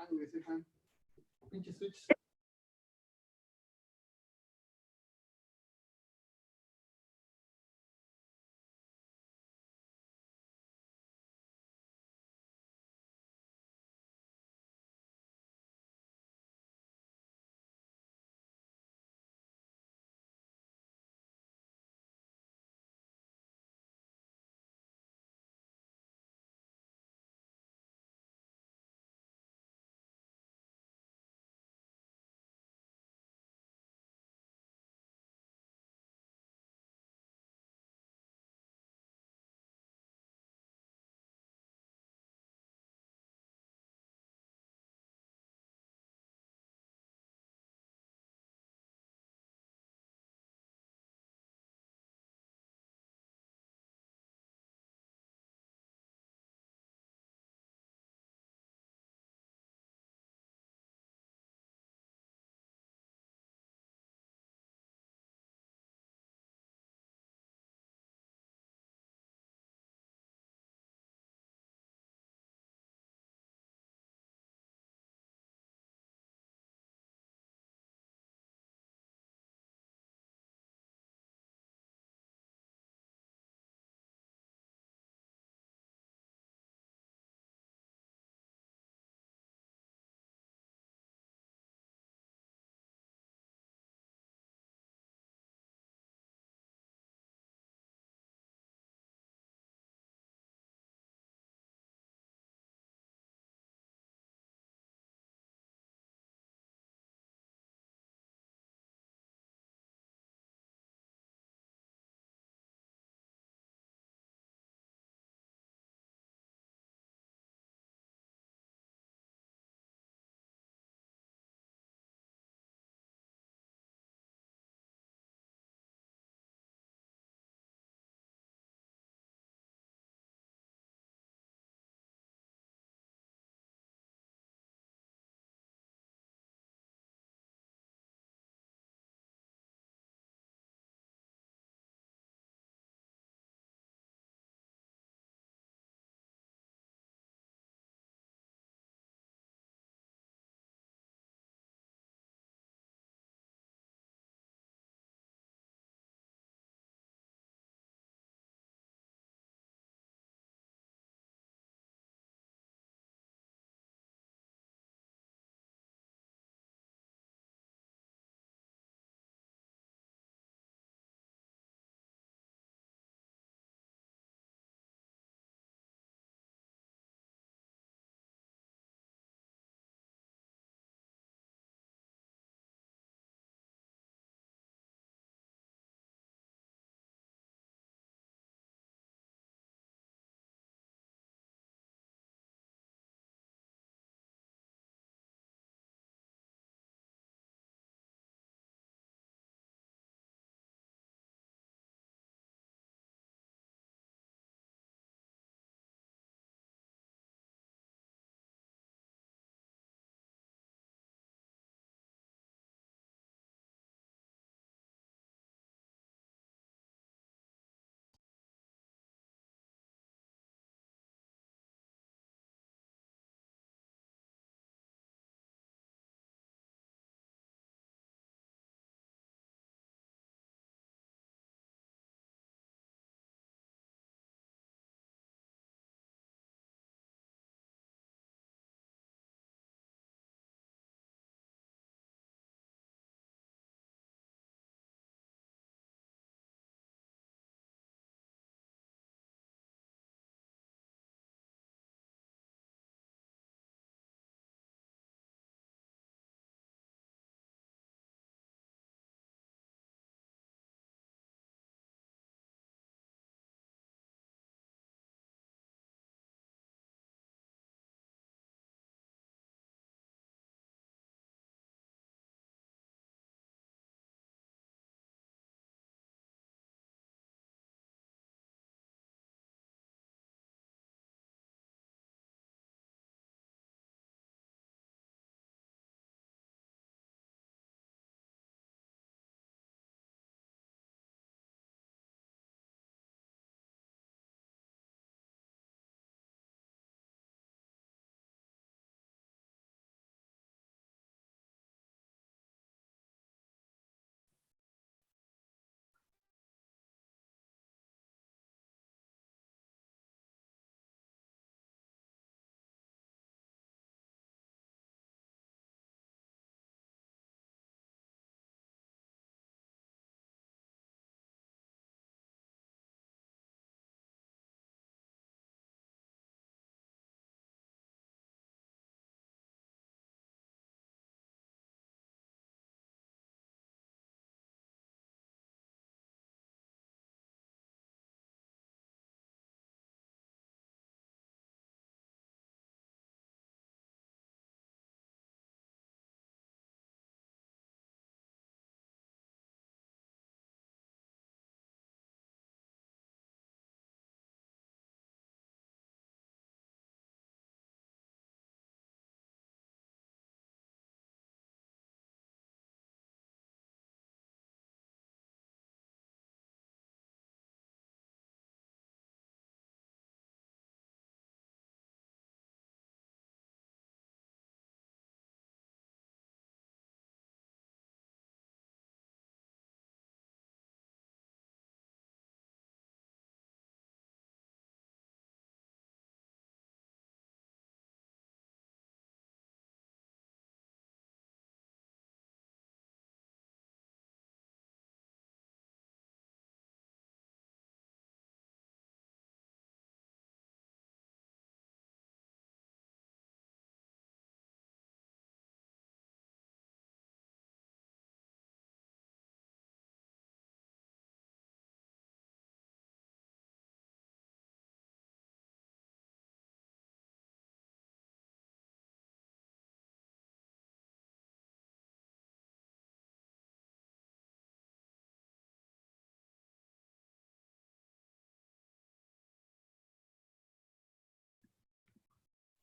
güey, soy fan. Pinche Switch.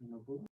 No puedo.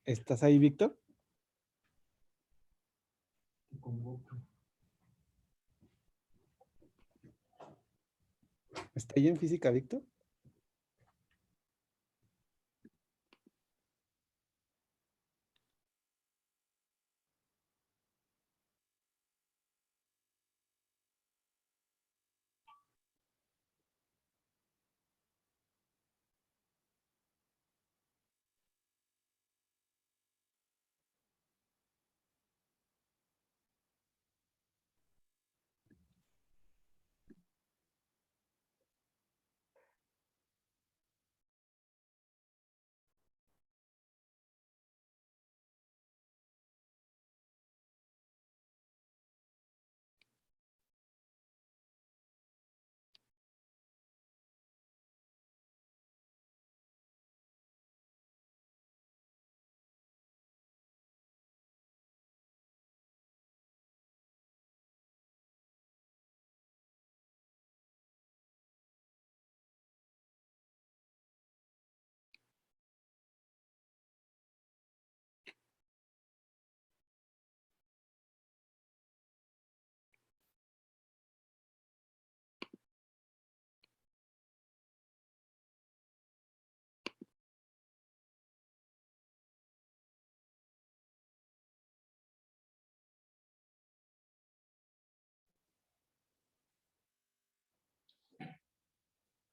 ¿Estás ahí, Víctor? ¿Está ahí en física, Víctor?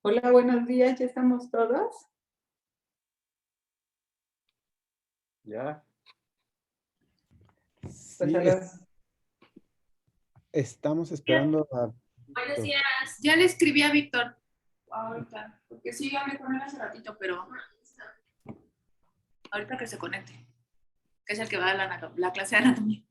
Hola, buenos días, ¿ya estamos todos? Ya. Pues Sí, a los- estamos esperando a Buenos Víctor. días. Ya le escribí a Víctor ahorita, porque sí hablé con él hace ratito, pero ahorita que se conecte, que es el que va a la clase de anatomía.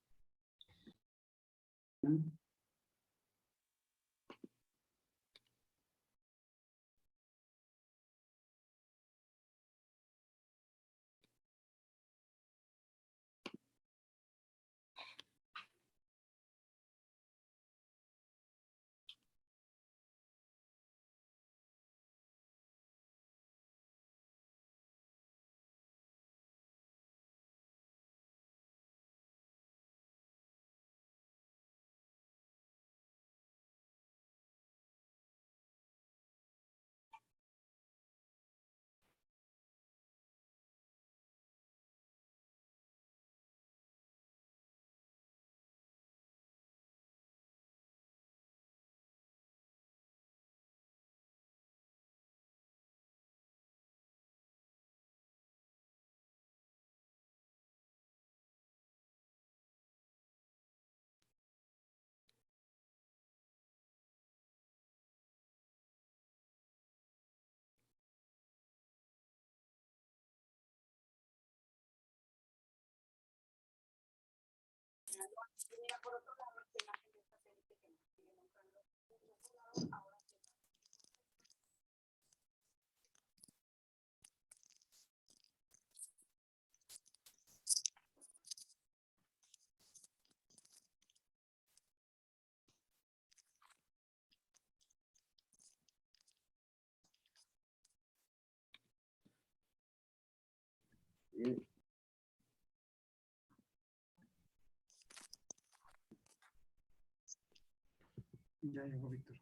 Ya llegó Víctor.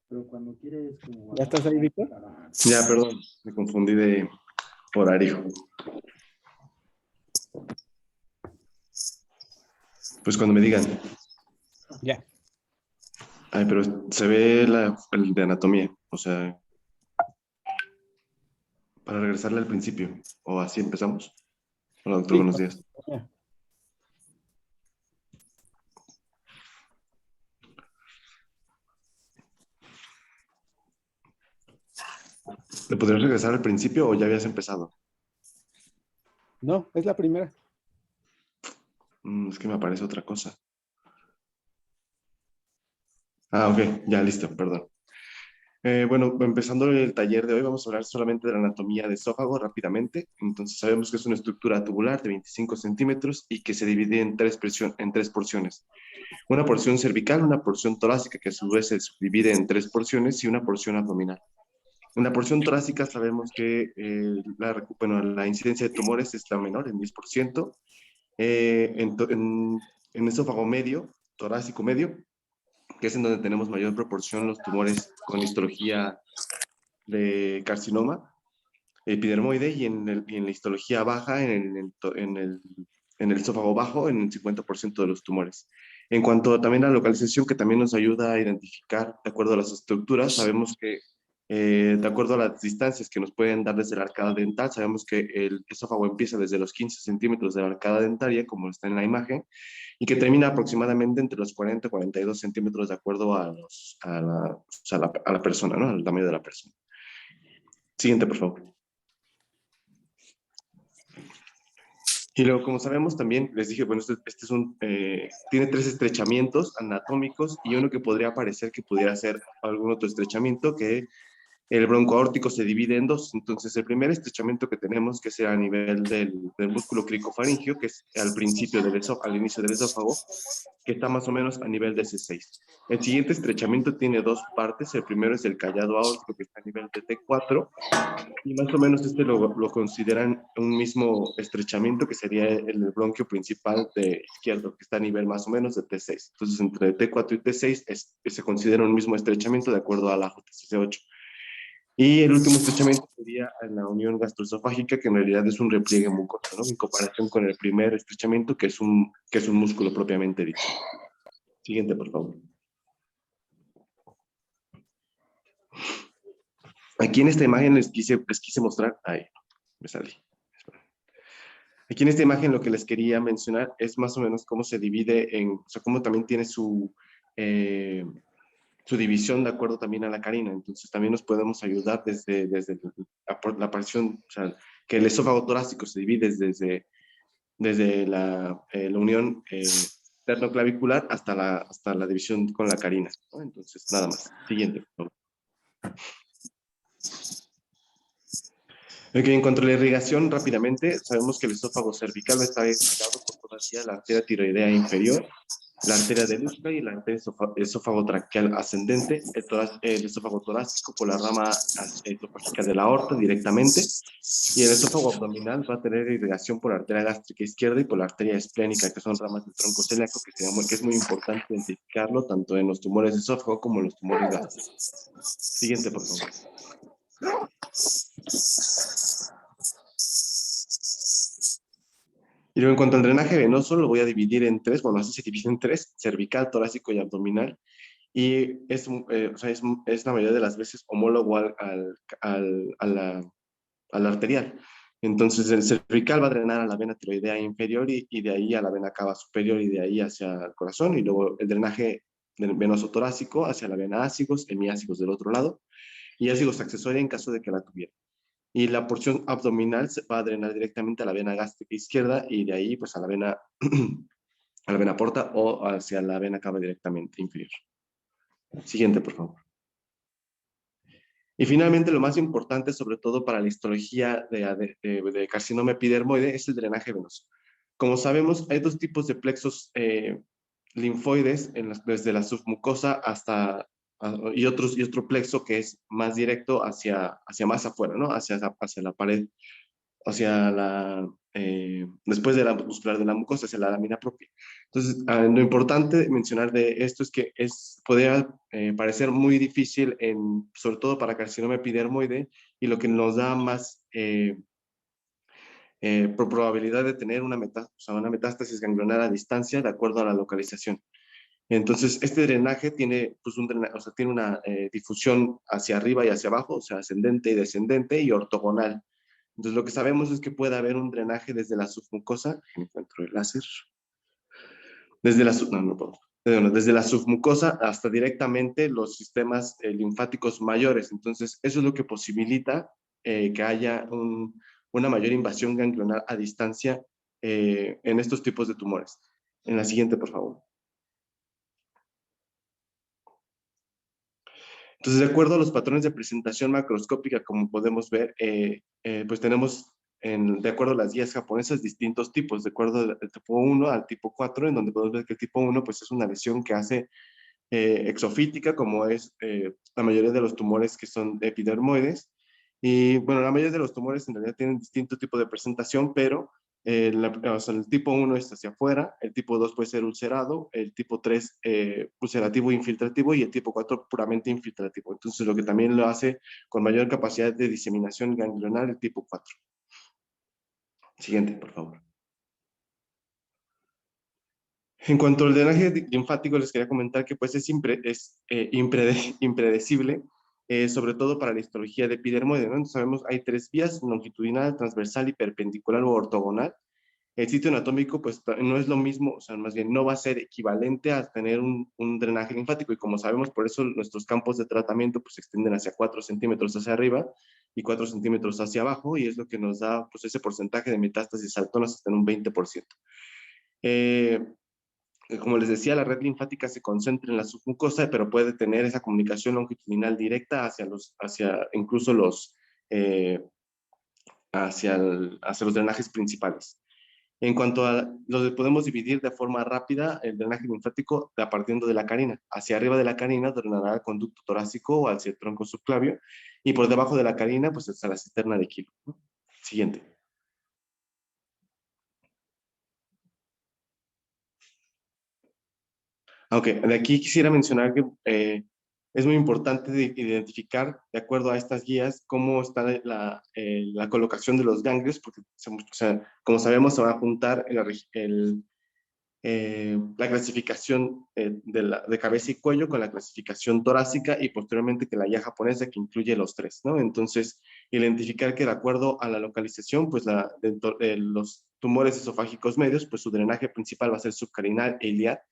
Pero cuando quieres como... ¿Ya estás ahí, Víctor? Ya, perdón, me confundí de horario. Pues cuando me digan, Ya. ay, pero se ve el de anatomía, o sea, para regresarle al principio, o así empezamos. Hola, doctor, Sí. buenos días. Ya. ¿Le podrías regresar al principio o ya habías empezado? No, es la primera. Es que me aparece otra cosa. Ah, ok, ya listo, perdón. Bueno, empezando el taller de hoy, vamos a hablar solamente de la anatomía del esófago rápidamente. Entonces, sabemos que es una estructura tubular de 25 centímetros y que se divide en en tres porciones. Una porción cervical, una porción torácica, que a su vez se subdivide en tres porciones, y una porción abdominal. En la porción torácica sabemos que la incidencia de tumores está menor, en 10%. En esófago medio, torácico medio, que es en donde tenemos mayor proporción los tumores con histología de carcinoma epidermoide, y en la histología baja, en el esófago bajo, en el 50% de los tumores. En cuanto también a la localización, que también nos ayuda a identificar, de acuerdo a las estructuras, sabemos que de acuerdo a las distancias que nos pueden dar desde la arcada dental, sabemos que el esófago empieza desde los 15 centímetros de la arcada dentaria, como está en la imagen, y que termina aproximadamente entre los 40 y 42 centímetros de acuerdo a la persona, ¿no? Al tamaño de la persona. Siguiente, por favor. Y luego, como sabemos también, les dije, bueno, este tiene tres estrechamientos anatómicos y uno que podría parecer que pudiera ser algún otro estrechamiento, que el bronco aórtico se divide en dos. Entonces, el primer estrechamiento que tenemos, que sea a nivel del músculo cricofaringio, que es al principio al inicio del esófago, que está más o menos a nivel de C6. El siguiente estrechamiento tiene dos partes. El primero es el callado aórtico, que está a nivel de T4, y más o menos lo consideran un mismo estrechamiento, que sería el bronquio principal de izquierdo, que está a nivel más o menos de T6. Entonces, entre T4 y T6 se considera un mismo estrechamiento de acuerdo a la JCC8. Y el último estrechamiento sería sería la unión gastroesofágica, que en realidad es un repliegue mucoso, ¿no? En comparación con el primer estrechamiento, que es un músculo propiamente dicho. Siguiente, por favor. Aquí en esta imagen les quise mostrar, ahí, me salí. Aquí en esta imagen lo que les quería mencionar es más o menos cómo se divide o sea, cómo también tiene su división de acuerdo también a la carina. Entonces también nos podemos ayudar desde la aparición, o sea, que el esófago torácico se divide desde la unión sternoclavicular hasta la división con la carina, ¿no? Entonces, nada más. Siguiente, por favor. En cuanto a la irrigación, rápidamente, sabemos que el esófago cervical está irrigado por toda la arteria tiroidea inferior, la arteria del úscula y la arteria esófago traqueal ascendente, el esófago torácico por la rama esofágica de la aorta directamente, y el esófago abdominal va a tener irrigación por la arteria gástrica izquierda y por la arteria esplénica, que son ramas del tronco celíaco, que es muy importante identificarlo tanto en los tumores de esófago como en los tumores gástricos. Siguiente, por favor. Y luego en cuanto al drenaje venoso, lo voy a dividir en tres, bueno, así se divide en tres: cervical, torácico y abdominal. Y o sea, es la mayoría de las veces homólogo al arterial. Entonces el cervical va a drenar a la vena tiroidea inferior y de ahí a la vena cava superior y de ahí hacia el corazón. Y luego el drenaje venoso torácico hacia la vena ácigos, hemiácigos del otro lado, y ácigos accesoria en caso de que la tuviera. Y la porción abdominal se va a drenar directamente a la vena gástrica izquierda y de ahí pues a la vena, a la vena porta o hacia la vena cava directamente inferior. Siguiente, por favor. Y finalmente, lo más importante, sobre todo para la histología de carcinoma epidermoide, es el drenaje venoso. Como sabemos, hay dos tipos de plexos linfoides desde la submucosa y otro plexo que es más directo hacia más afuera, ¿no? Hacia la pared, después de la muscular de la mucosa, hacia la lámina propia. Entonces, lo importante mencionar de esto es que podría parecer muy difícil, sobre todo para carcinoma epidermoide, y lo que nos da más probabilidad de tener una metástasis ganglionar a distancia de acuerdo a la localización. Entonces, este drenaje tiene, pues, tiene una difusión hacia arriba y hacia abajo, o sea, ascendente y descendente y ortogonal. Entonces, lo que sabemos es que puede haber un drenaje desde la submucosa, encuentro el láser, desde la submucosa hasta directamente los sistemas linfáticos mayores. Entonces, eso es lo que posibilita que haya una mayor invasión ganglionar a distancia en estos tipos de tumores. En la siguiente, por favor. Entonces, de acuerdo a los patrones de presentación macroscópica, como podemos ver, pues tenemos, de acuerdo a las guías japonesas, distintos tipos, de acuerdo al tipo 1 al tipo 4, en donde podemos ver que el tipo 1 pues, es una lesión que hace exofítica, como es la mayoría de los tumores que son epidermoides. Y bueno, la mayoría de los tumores en realidad tienen distinto tipo de presentación, pero o sea, el tipo 1 es hacia afuera, el tipo 2 puede ser ulcerado, el tipo 3 ulcerativo infiltrativo y el tipo 4 puramente infiltrativo. Entonces, lo que también lo hace con mayor capacidad de diseminación ganglionar el tipo 4. Siguiente, por favor. En cuanto al drenaje linfático, les quería comentar que pues es impredecible, sobre todo para la histología de epidermoide, ¿no? Entonces sabemos hay tres vías: longitudinal, transversal y perpendicular o ortogonal. El sitio anatómico pues no es lo mismo, o sea, más bien no va a ser equivalente a tener un drenaje linfático, y como sabemos, por eso nuestros campos de tratamiento pues se extienden hacia 4 centímetros hacia arriba y 4 centímetros hacia abajo, y es lo que nos da pues ese porcentaje de metástasis saltonas hasta en un 20%. Como les decía, la red linfática se concentra en la submucosa, pero puede tener esa comunicación longitudinal directa hacia incluso hacia los drenajes principales. En cuanto a lo que podemos dividir de forma rápida, el drenaje linfático partiendo de la carina. Hacia arriba de la carina drenará al conducto torácico o hacia el tronco subclavio, y por debajo de la carina, pues hasta la cisterna de Kilo. Siguiente. Aunque de aquí quisiera mencionar que es muy importante identificar, de acuerdo a estas guías, cómo está la colocación de los ganglios, porque, o sea, como sabemos, se va a juntar la clasificación de cabeza y cuello con la clasificación torácica y posteriormente que la guía japonesa que incluye los tres, ¿no? Entonces, identificar que de acuerdo a la localización, pues dentro de los tumores esofágicos medios, pues su drenaje principal va a ser subcarinal e iliar,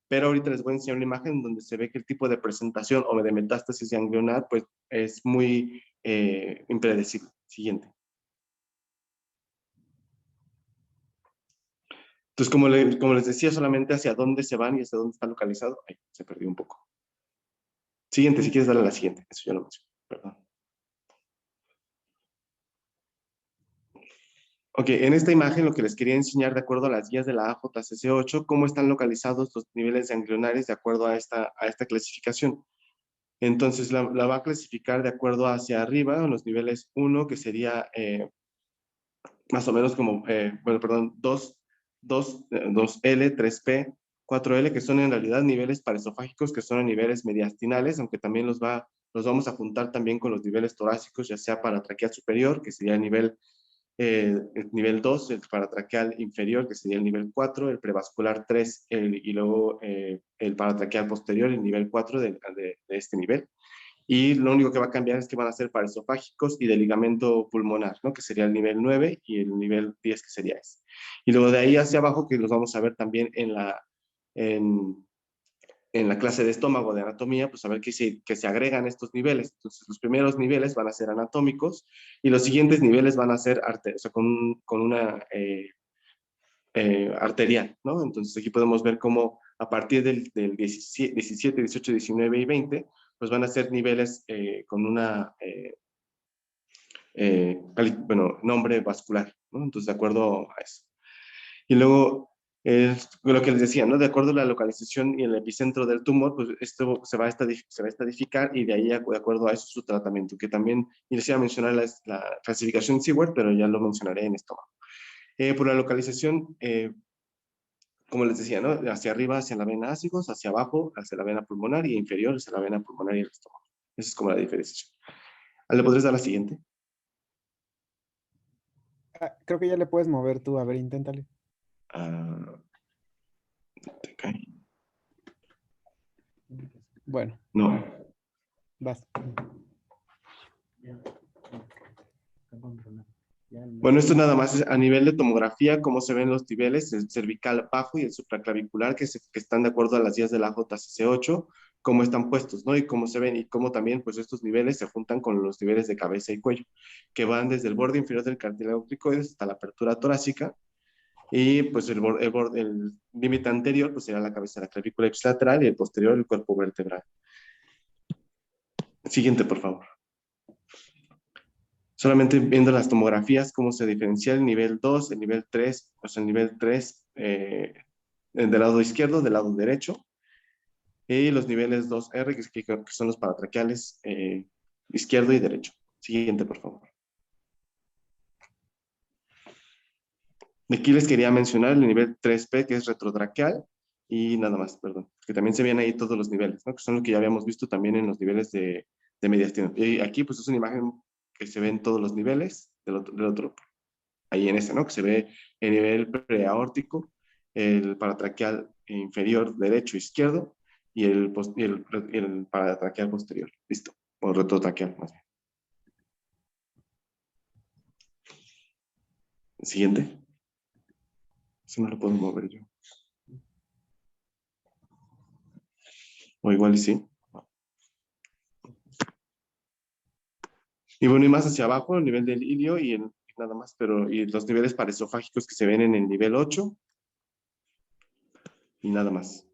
pero ahorita les voy a enseñar una imagen donde se ve que el tipo de presentación o de metástasis ganglionar, pues es muy impredecible. Siguiente. Entonces, como les decía, solamente hacia dónde se van y hacia dónde está localizado. Ay, se perdió un poco. Siguiente, si quieres darle a la siguiente. Eso ya lo mencioné, perdón. Ok, en esta imagen lo que les quería enseñar de acuerdo a las guías de la AJCC8, cómo están localizados los niveles ganglionares de acuerdo a esta clasificación. Entonces, la va a clasificar de acuerdo hacia arriba, en los niveles 1, que sería más o menos como, bueno, perdón, 2L, 3P, 4L, que son en realidad niveles paraesofágicos, que son a niveles mediastinales, aunque también los vamos a juntar también con los niveles torácicos, ya sea para traqueal superior, que sería el nivel 2, el paratraqueal inferior, que sería el nivel 4, el prevascular 3, y luego el paratraqueal posterior, el nivel 4 de este nivel. Y lo único que va a cambiar es que van a ser paraesofágicos y de ligamento pulmonar, ¿no? Que sería el nivel 9 y el nivel 10, que sería ese. Y luego de ahí hacia abajo, que los vamos a ver también en la clase de estómago de anatomía, pues a ver que se agregan estos niveles. Entonces, los primeros niveles van a ser anatómicos y los siguientes niveles van a ser o sea, con una arterial, ¿no? Entonces, aquí podemos ver cómo a partir del 17, 18, 19 y 20, pues van a ser niveles con una, nombre vascular, ¿no? Entonces, de acuerdo a eso. Y luego, lo que les decía, ¿no? De acuerdo a la localización y el epicentro del tumor, pues esto se va a estadificar y de ahí, de acuerdo a eso, su tratamiento, que también, y les iba a mencionar la clasificación Seward, pero ya lo mencionaré en estómago. Por la localización, como les decía, ¿no? Hacia arriba, hacia la vena ácigos, hacia abajo, hacia la vena pulmonar y inferior, hacia la vena pulmonar y el estómago. Esa es como la diferenciación. ¿Le podrías dar la siguiente? Creo que ya le puedes mover tú. A ver, inténtale. ¿Te cae? Bueno, No. vas. Ya. Está controlado. Ya no. Bueno, esto nada más es a nivel de tomografía, cómo se ven los niveles, el cervical bajo y el supraclavicular, que están de acuerdo a las guías de la JCC8, cómo están puestos, ¿no? Y cómo se ven y cómo también, pues, estos niveles se juntan con los niveles de cabeza y cuello, que van desde el borde inferior del cartílago cricoides hasta la apertura torácica, y pues el límite anterior, pues, será la cabecera clavícula ipsilateral y el posterior, el cuerpo vertebral. Siguiente, por favor. Solamente viendo las tomografías, cómo se diferencia el nivel 2, el nivel 3, o sea, el nivel 3 del lado izquierdo, del lado derecho, y los niveles 2R, que son los paratraqueales izquierdo y derecho. Siguiente, por favor. Aquí les quería mencionar el nivel 3P, que es retrotraqueal, y nada más, perdón, que también se ven ahí todos los niveles, ¿no? Que son lo que ya habíamos visto también en los niveles de mediastino. Y aquí, pues, es una imagen que se ven todos los niveles del otro, ahí en ese, ¿no? Que se ve el nivel preaórtico, el paratraqueal inferior derecho, izquierdo, y el paratraqueal posterior. Listo. O retrotraqueal, más bien. Siguiente. Eso no lo puedo mover yo. O igual y sí. Y bueno, y más hacia abajo, el nivel del ilio y nada más, y los niveles paraesofágicos que se ven en el nivel 8 y nada más.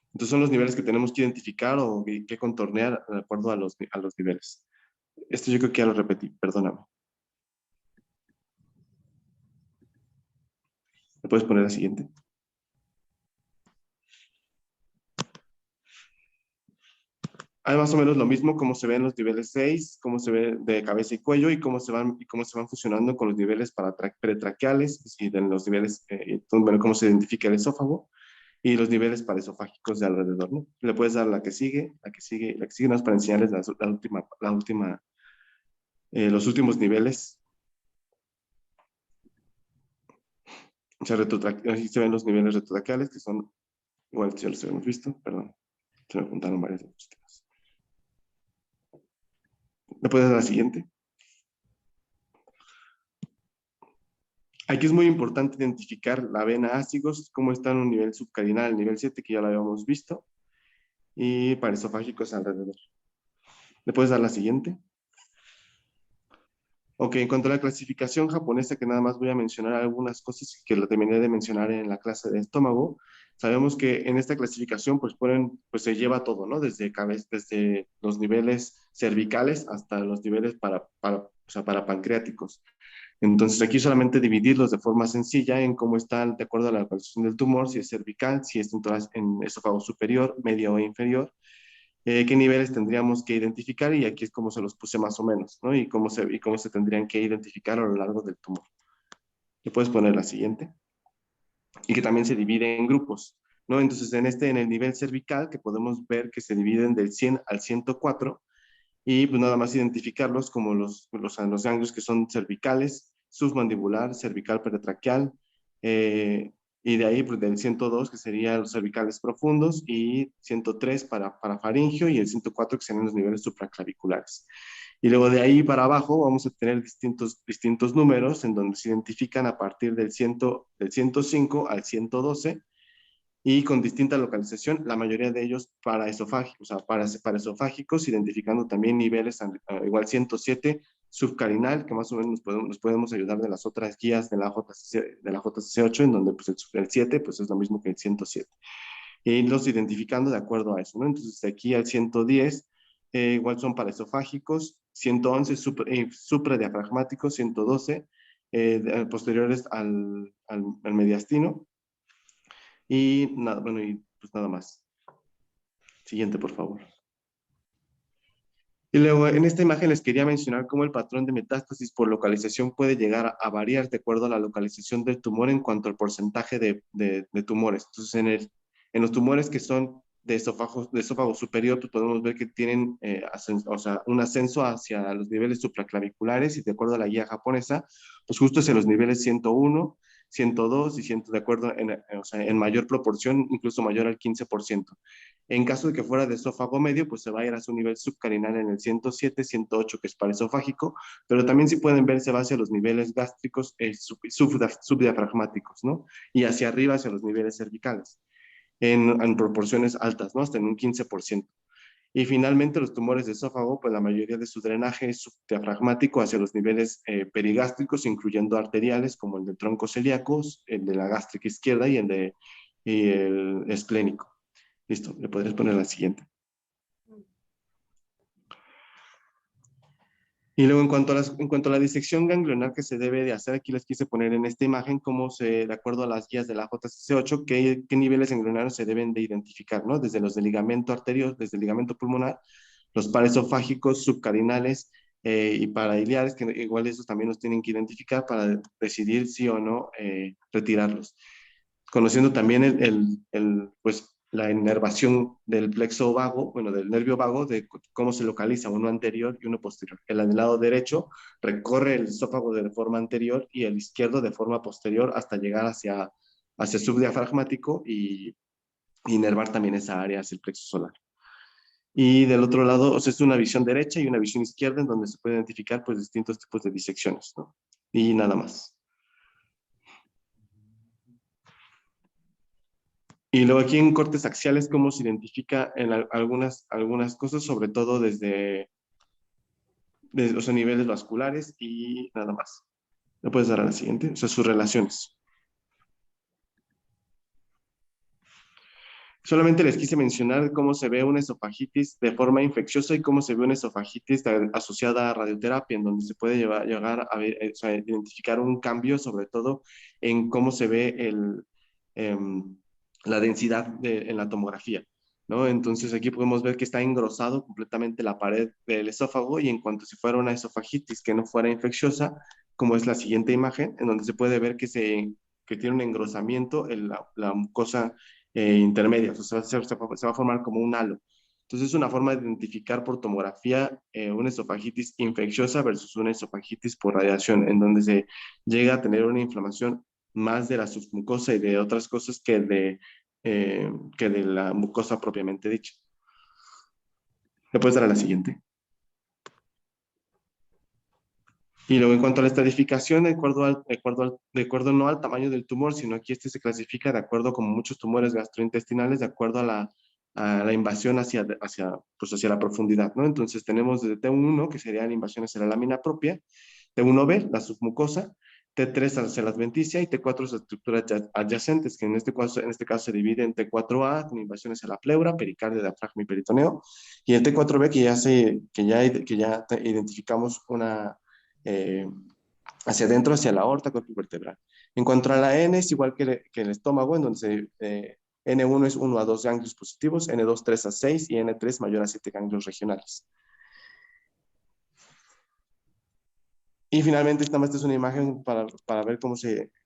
Entonces son los niveles que tenemos que identificar o que contornear de acuerdo a los niveles. Esto yo creo que ya lo repetí, perdóname. ¿Me puedes poner la siguiente? Hay más o menos lo mismo, cómo se ven los niveles 6, cómo se ve de cabeza y cuello y cómo se van fusionando con los niveles pretraqueales y de los niveles, bueno, cómo se identifica el esófago. y los niveles paraesofágicos de alrededor, ¿no? Le puedes dar la que sigue, la que sigue, la que sigue, no es para enseñarles los últimos niveles. O sea, aquí se ven los niveles retrotraqueales, que son, igual ya los hemos visto, perdón, se me apuntaron varias diapositivas. ¿Le puedes dar la siguiente? Aquí es muy importante identificar la vena ácigos, cómo está en un nivel subcarinal, nivel 7, que ya lo habíamos visto, y paraesofágicos alrededor. ¿Le puedes dar la siguiente? Ok, en cuanto a la clasificación japonesa, que nada más voy a mencionar algunas cosas que lo terminé de mencionar en la clase de estómago, sabemos que en esta clasificación pues se lleva todo, ¿no? Desde los niveles cervicales hasta los niveles o sea, para pancreáticos. Entonces aquí solamente dividirlos de forma sencilla en cómo están de acuerdo a la localización del tumor, si es cervical, si es en esófago superior, medio o inferior, qué niveles tendríamos que identificar, y aquí es como se los puse más o menos, ¿no? Y cómo se tendrían que identificar a lo largo del tumor. ¿Le puedes poner la siguiente? Y que también se divide en grupos, ¿no? Entonces en el nivel cervical, que podemos ver que se dividen del 100 al 104, y pues nada más identificarlos como los ganglios que son cervicales, submandibular, cervical peritraqueal, y de ahí pues del 102 que serían los cervicales profundos, y 103 para faringio, y el 104 que serían los niveles supraclaviculares. Y luego de ahí para abajo vamos a tener distintos números en donde se identifican a partir del 105 al 112, y con distinta localización, la mayoría de ellos paraesofágicos, o sea, paraesofágicos, identificando también niveles, igual 107, subcarinal, que más o menos nos podemos ayudar de las otras guías de la JCC8, en donde pues, el 7 pues, es lo mismo que el 107. Y los identificando de acuerdo a eso, ¿no? Entonces, de aquí al 110, igual son paraesofágicos, 111 supradiafragmáticos, 112 posteriores al mediastino. Y nada, bueno, y pues nada más. Siguiente, por favor. Y luego en esta imagen les quería mencionar cómo el patrón de metástasis por localización puede llegar a variar de acuerdo a la localización del tumor en cuanto al porcentaje de tumores. Entonces, en los tumores que son de esófago superior, pues podemos ver que tienen o sea, un ascenso hacia los niveles supraclaviculares, y de acuerdo a la guía japonesa, pues justo hacia los niveles 101, 102 y 100, de acuerdo, o sea, en mayor proporción, incluso mayor al 15%. En caso de que fuera de esófago medio, pues se va a ir a su nivel subcarinal en el 107, 108, que es paraesofágico, pero también si pueden ver, se va hacia los niveles gástricos subdiafragmáticos, ¿no? Y hacia arriba, hacia los niveles cervicales, en proporciones altas, ¿no? Hasta en un 15%. Y finalmente, los tumores de esófago, pues la mayoría de su drenaje es subdiafragmático hacia los niveles perigástricos, incluyendo arteriales, como el del tronco celíaco, el de la gástrica izquierda y el esplénico. Listo, le podrías poner la siguiente. Y luego, en cuanto a la disección ganglionar que se debe de hacer, aquí les quise poner en esta imagen de acuerdo a las guías de la JCC8, qué niveles ganglionarios se deben de identificar, ¿no? Desde los del ligamento arterial, desde el ligamento pulmonar, los paraesofágicos, subcarinales y parailiares, que igual esos también los tienen que identificar para decidir sí o no retirarlos. Conociendo también pues, la inervación del plexo vago, bueno, del nervio vago, de cómo se localiza uno anterior y uno posterior. El del lado derecho recorre el esófago de forma anterior y el izquierdo de forma posterior hasta llegar hacia subdiafragmático y inervar también esa área hacia el plexo solar. Y del otro lado, o sea, es una visión derecha y una visión izquierda en donde se puede identificar pues distintos tipos de disecciones, ¿no? Y nada más. Y luego aquí en cortes axiales, cómo se identifica en algunas cosas, sobre todo desde los niveles vasculares y nada más. ¿Le puedes dar a la siguiente? O sea, sus relaciones. Solamente les quise mencionar cómo se ve una esofagitis de forma infecciosa y cómo se ve una esofagitis asociada a radioterapia, en donde se puede llegar a ver, o sea, identificar un cambio, sobre todo en cómo se ve la densidad en la tomografía, ¿no? Entonces aquí podemos ver que está engrosado completamente la pared del esófago, y en cuanto si fuera una esofagitis que no fuera infecciosa, como es la siguiente imagen, en donde se puede ver que tiene un engrosamiento en la mucosa intermedias, o sea, se va a formar como un halo. Entonces, es una forma de identificar por tomografía una esofagitis infecciosa versus una esofagitis por radiación, en donde se llega a tener una inflamación más de la submucosa y de otras cosas que de la mucosa propiamente dicha. ¿Le puedes dar a la siguiente? Y luego, en cuanto a la estratificación, de acuerdo no al tamaño del tumor, sino aquí este se clasifica de acuerdo, como muchos tumores gastrointestinales, de acuerdo a la invasión pues hacia la profundidad, ¿no? Entonces tenemos desde T1, que sería la invasión hacia la lámina propia, T1B, la submucosa, T3 hacia la adventicia y T4 sus estructuras adyacentes, que en este caso se divide en T4A, con invasión hacia la pleura, pericardio, diafragma y peritoneo, y el T4B, que ya identificamos una hacia adentro, hacia la aorta, cuerpo vertebral. En cuanto a la N, es igual que el estómago, en donde N1 es 1 a 2 ganglios positivos, N2 3 a 6 y N3 mayor a 7 ganglios regionales. Y finalmente, esta es una imagen para ver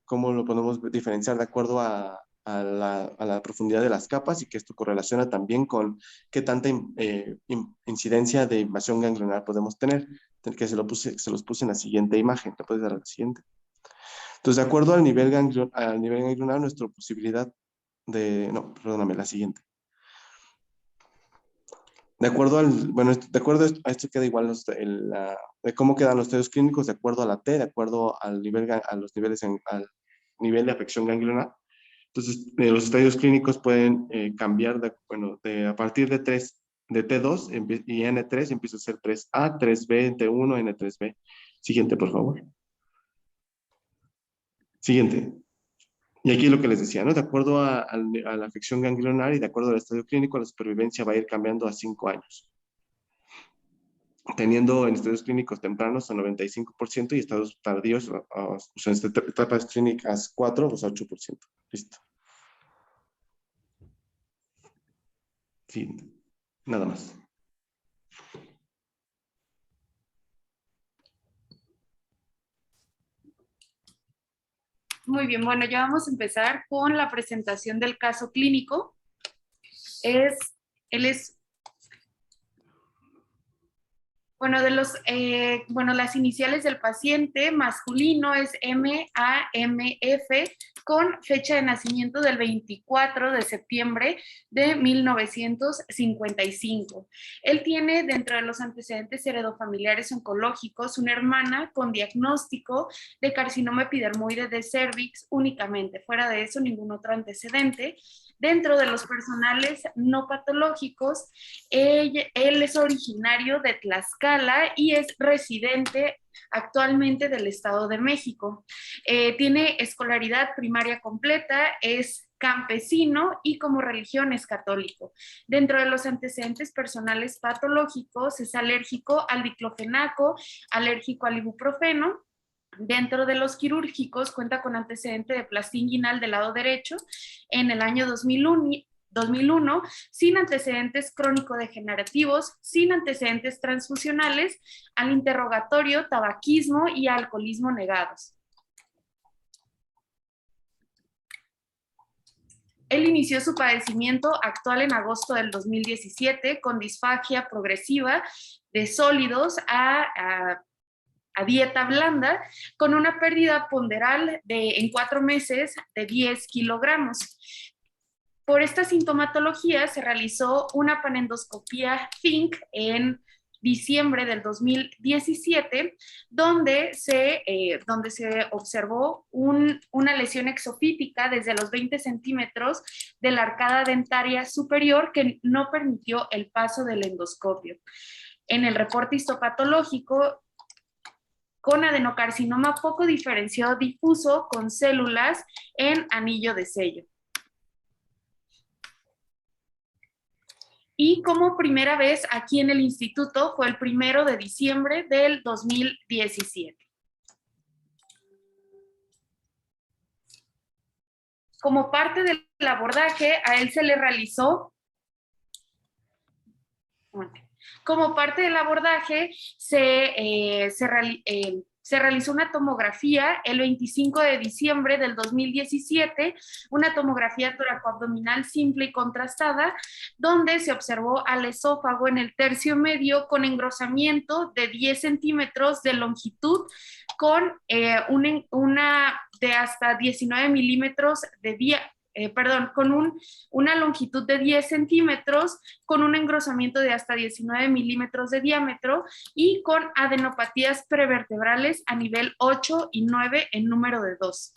cómo lo podemos diferenciar de acuerdo a la profundidad de las capas, y que esto correlaciona también con qué tanta incidencia de invasión ganglionar podemos tener, que se los puse en la siguiente imagen. ¿Te puedes dar a la siguiente? Entonces, de acuerdo al nivel ganglionar, nuestra posibilidad no, perdóname, la siguiente. De acuerdo a esto queda igual de cómo quedan los estudios clínicos, de acuerdo a la T, de acuerdo al al nivel de afección ganglionar. Entonces, los estadios clínicos pueden cambiar a partir de T2 y N3 empieza a ser 3A, 3B, T1, N3B. Siguiente, por favor. Siguiente. Y aquí lo que les decía, ¿no? De acuerdo a la afección ganglionar y de acuerdo al estadio clínico, la supervivencia va a ir cambiando a 5 años. Teniendo en estadios clínicos tempranos a 95% y estados tardíos, o sea, en etapas clínicas 4, o sea, 8%. Listo. Sí, nada más. Muy bien, bueno, ya vamos a empezar con la presentación del caso clínico. Las iniciales del paciente masculino es MAMF, con fecha de nacimiento del 24 de septiembre de 1955. Él tiene, dentro de los antecedentes heredofamiliares oncológicos, una hermana con diagnóstico de carcinoma epidermoide de cervix únicamente. Fuera de eso, ningún otro antecedente. Dentro de los personales no patológicos, él es originario de Tlaxcala y es residente actualmente del Estado de México. Tiene escolaridad primaria completa, es campesino y como religión es católico. Dentro de los antecedentes personales patológicos es alérgico al diclofenaco, alérgico al ibuprofeno. Dentro de los quirúrgicos cuenta con antecedente de plastía inguinal del lado derecho en el año 2001, sin antecedentes crónico-degenerativos, sin antecedentes transfusionales, al interrogatorio, tabaquismo y alcoholismo negados. Él inició su padecimiento actual en agosto del 2017 con disfagia progresiva de sólidos a dieta blanda, con una pérdida ponderal en 4 meses de 10 kilogramos. Por esta sintomatología se realizó una panendoscopía FINC en diciembre del 2017, donde se observó una lesión exofítica desde los 20 centímetros de la arcada dentaria superior que no permitió el paso del endoscopio. En el reporte histopatológico, con adenocarcinoma poco diferenciado difuso con células en anillo de sello. Y como primera vez aquí en el instituto fue el 1 de diciembre del 2017. Como parte del abordaje, a él se le realizó... Como parte del abordaje, se Se realizó una tomografía el 25 de diciembre del 2017, una tomografía toracoabdominal simple y contrastada, donde se observó al esófago en el tercio medio con engrosamiento de 10 centímetros de longitud con una de hasta 19 milímetros de una longitud de 10 centímetros, con un engrosamiento de hasta 19 milímetros de diámetro y con adenopatías prevertebrales a nivel 8 y 9 en número de 2.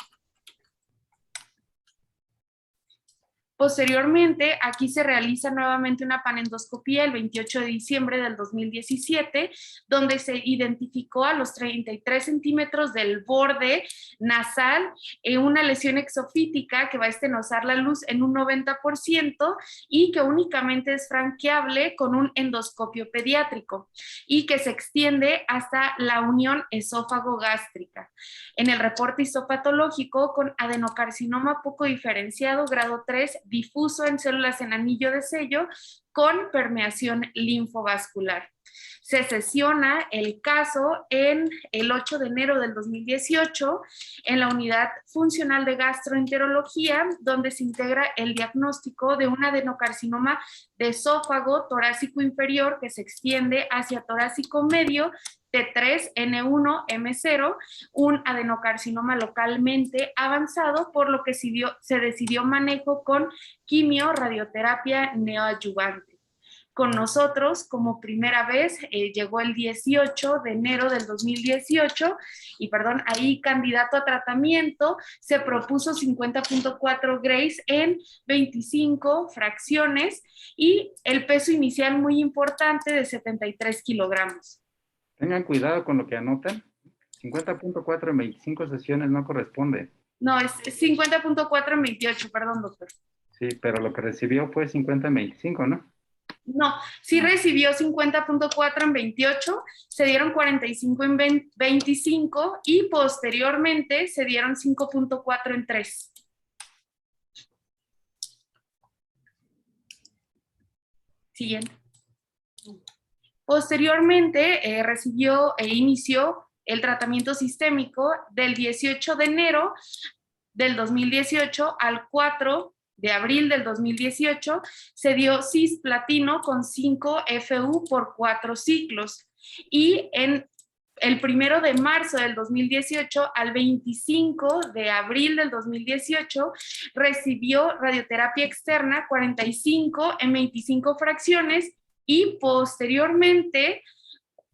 Posteriormente, aquí se realiza nuevamente una panendoscopía el 28 de diciembre del 2017, donde se identificó a los 33 centímetros del borde nasal una lesión exofítica que va a estenosar la luz en un 90% y que únicamente es franqueable con un endoscopio pediátrico y que se extiende hasta la unión esófago-gástrica. En el reporte histopatológico con adenocarcinoma poco diferenciado, grado 3, difuso en células en anillo de sello con permeación linfovascular. Se sesiona el caso en el 8 de enero del 2018 en la unidad funcional de gastroenterología, donde se integra el diagnóstico de un adenocarcinoma de esófago torácico inferior que se extiende hacia torácico medio, T3N1M0, un adenocarcinoma localmente avanzado, por lo que se decidió manejo con quimio-radioterapia neoadyuvante. Con nosotros, como primera vez, llegó el 18 de enero del 2018 y, ahí candidato a tratamiento, se propuso 50.4 grays en 25 fracciones y el peso inicial muy importante de 73 kilogramos. Tengan cuidado con lo que anotan. 50.4 en 25 sesiones no corresponde. No, es 50.4 en 28, perdón, doctor. Sí, pero lo que recibió fue 50 en 25, ¿no? No, sí recibió 50.4 en 28, se dieron 45 en 25 y posteriormente se dieron 5.4 en 3. Siguiente. Posteriormente recibió e inició el tratamiento sistémico del 18 de enero del 2018 al 4 de abril del 2018, se dio cisplatino con 5 FU por 4 ciclos. Y en el 1 de marzo del 2018 al 25 de abril del 2018 recibió radioterapia externa 45 en 25 fracciones y posteriormente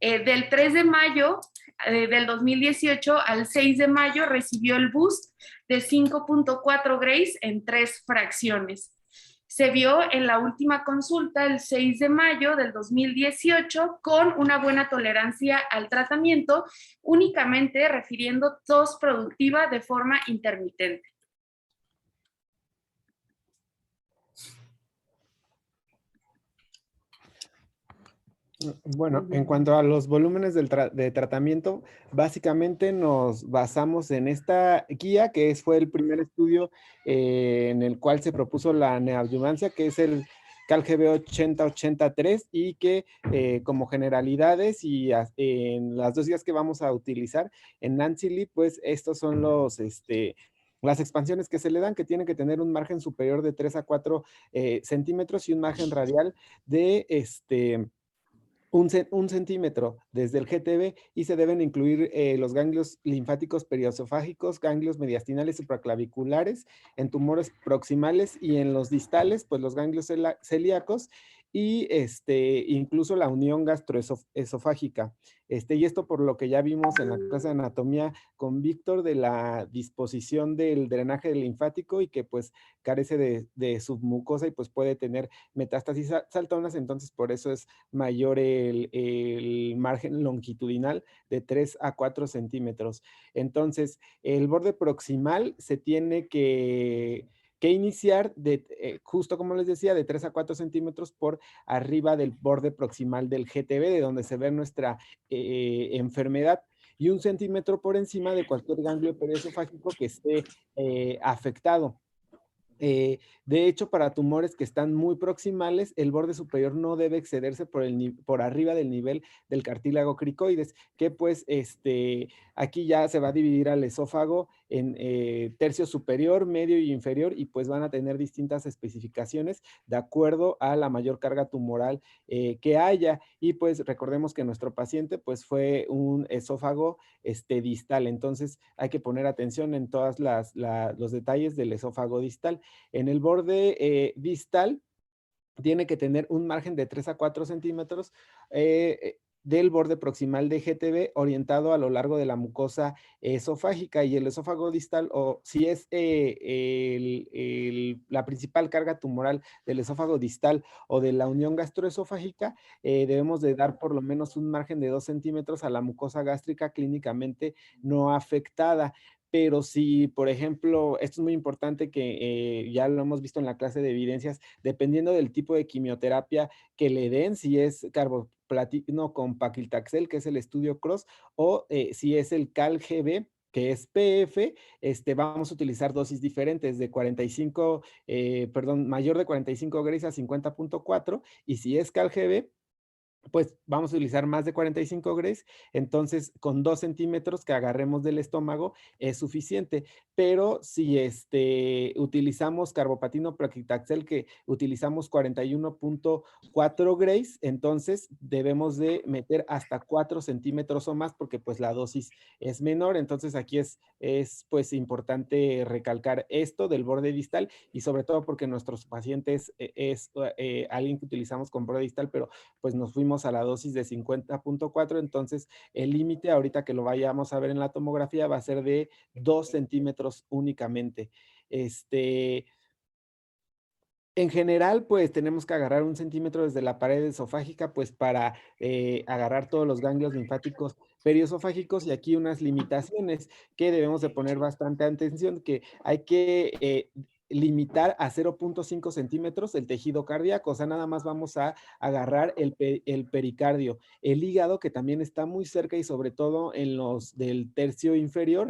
del 3 de mayo del 2018 al 6 de mayo recibió el boost de 5.4 grays en 3 fracciones. Se vio en la última consulta el 6 de mayo del 2018 con una buena tolerancia al tratamiento, únicamente refiriendo tos productiva de forma intermitente. Bueno, en cuanto a los volúmenes de tratamiento, básicamente nos basamos en esta guía, que fue el primer estudio en el cual se propuso la neoadyuvancia, que es el CAL-GB 8083, y que como generalidades y en las 2 guías que vamos a utilizar en Nancy Lee, pues estos son las expansiones que se le dan, que tienen que tener un margen superior de 3 a 4 centímetros y un margen radial de un centímetro desde el GTB, y se deben incluir los ganglios linfáticos periosofágicos, ganglios mediastinales supraclaviculares, en tumores proximales, y en los distales, pues los ganglios celíacos y incluso la unión gastroesofágica. Y esto por lo que ya vimos en la clase de anatomía con Víctor, de la disposición del drenaje linfático y que pues carece de submucosa y pues puede tener metástasis saltonas. Entonces por eso es mayor el margen longitudinal de 3 a 4 centímetros. Entonces el borde proximal se tiene que iniciar justo como les decía, de 3 a 4 centímetros por arriba del borde proximal del GTB, de donde se ve nuestra enfermedad, y 1 centímetro por encima de cualquier ganglio periosofágico que esté afectado. De hecho, para tumores que están muy proximales, el borde superior no debe excederse por arriba del nivel del cartílago cricoides, que pues aquí ya se va a dividir al esófago en tercio superior, medio y inferior, y pues van a tener distintas especificaciones de acuerdo a la mayor carga tumoral que haya. Y pues recordemos que nuestro paciente pues fue un esófago distal, entonces hay que poner atención en todos los detalles del esófago distal. En el borde distal tiene que tener un margen de 3 a 4 centímetros del borde proximal de GTB orientado a lo largo de la mucosa esofágica, y el esófago distal, o si es la principal carga tumoral del esófago distal o de la unión gastroesofágica, debemos de dar por lo menos un margen de 2 centímetros a la mucosa gástrica clínicamente no afectada. Pero si, por ejemplo, esto es muy importante que ya lo hemos visto en la clase de evidencias, dependiendo del tipo de quimioterapia que le den, si es carboplatino con paclitaxel, que es el estudio CROSS, o si es el CAL-GB, que es PF, vamos a utilizar dosis diferentes de 45, mayor de 45 Grays a 50.4, y si es CAL-GB, pues vamos a utilizar más de 45 Grays, entonces con 2 centímetros que agarremos del estómago es suficiente. Pero si utilizamos carboplatino paclitaxel, que utilizamos 41.4 Grays, entonces debemos de meter hasta 4 centímetros o más, porque pues la dosis es menor. Entonces aquí es pues importante recalcar esto del borde distal, y sobre todo porque nuestros pacientes es alguien que utilizamos con borde distal, pero pues nos fuimos a la dosis de 50.4, entonces el límite ahorita que lo vayamos a ver en la tomografía va a ser de 2 centímetros únicamente. En general, pues tenemos que agarrar 1 centímetro desde la pared esofágica, pues para agarrar todos los ganglios linfáticos periesofágicos, y aquí unas limitaciones que debemos de poner bastante atención, que hay que limitar a 0.5 centímetros el tejido cardíaco, o sea, nada más vamos a agarrar el pericardio, el hígado, que también está muy cerca, y sobre todo en los del tercio inferior.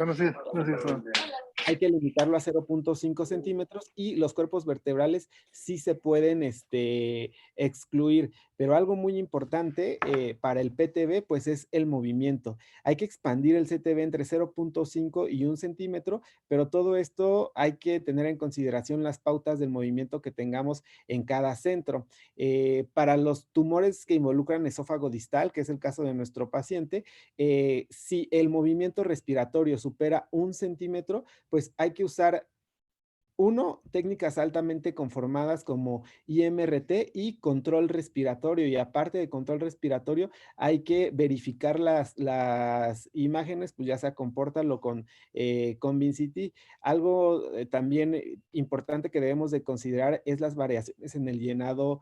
Hay que limitarlo a 0.5 centímetros, y los cuerpos vertebrales sí se pueden excluir. Pero algo muy importante para el PTB pues es el movimiento. Hay que expandir el CTB entre 0.5 y 1 centímetro, pero todo esto hay que tener en consideración las pautas del movimiento que tengamos en cada centro. Para los tumores que involucran esófago distal, que es el caso de nuestro paciente, si el movimiento respiratorio supera 1 centímetro, pues hay que usar técnicas altamente conformadas como IMRT y control respiratorio. Y aparte de control respiratorio, hay que verificar las imágenes, pues ya sea con Portal o con Convincity. Algo también importante que debemos de considerar es las variaciones en el llenado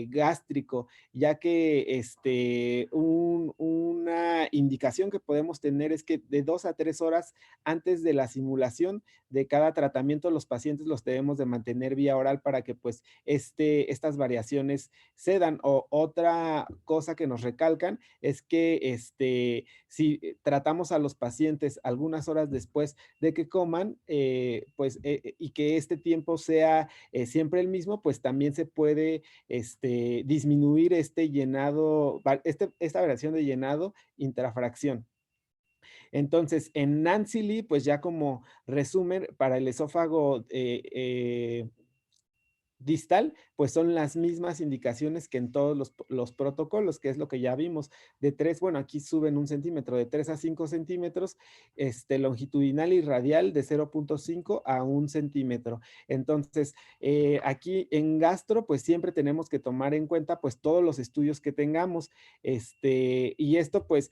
gástrico, ya que una indicación que podemos tener es que de 2 a 3 horas antes de la simulación de cada tratamiento, los pacientes los debemos de mantener vía oral para que pues estas variaciones se dan. O otra cosa que nos recalcan es que si tratamos a los pacientes algunas horas después de que coman, y que este tiempo sea siempre el mismo, pues también se puede disminuir esta variación de llenado intrafracción. Entonces, en Nancy Lee, pues ya como resumen, para el esófago distal, pues son las mismas indicaciones que en todos los protocolos, que es lo que ya vimos, de 3, bueno, aquí suben 1 centímetro, de 3 a 5 centímetros, longitudinal y radial de 0.5 a 1 centímetro. Entonces, aquí en gastro, pues siempre tenemos que tomar en cuenta, pues todos los estudios que tengamos, y esto, pues,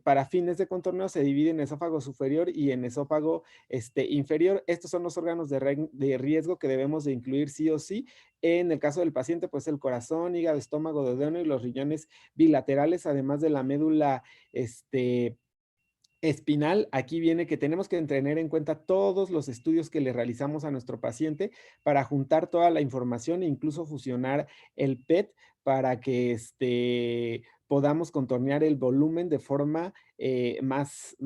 para fines de contorneo se divide en esófago superior y en esófago inferior. Estos son los órganos de riesgo que debemos de incluir sí o sí. En el caso del paciente, pues el corazón, hígado, estómago, duodeno y los riñones bilaterales, además de la médula espinal. Aquí viene que tenemos que tener en cuenta todos los estudios que le realizamos a nuestro paciente para juntar toda la información e incluso fusionar el PET para que podamos contornear el volumen de forma más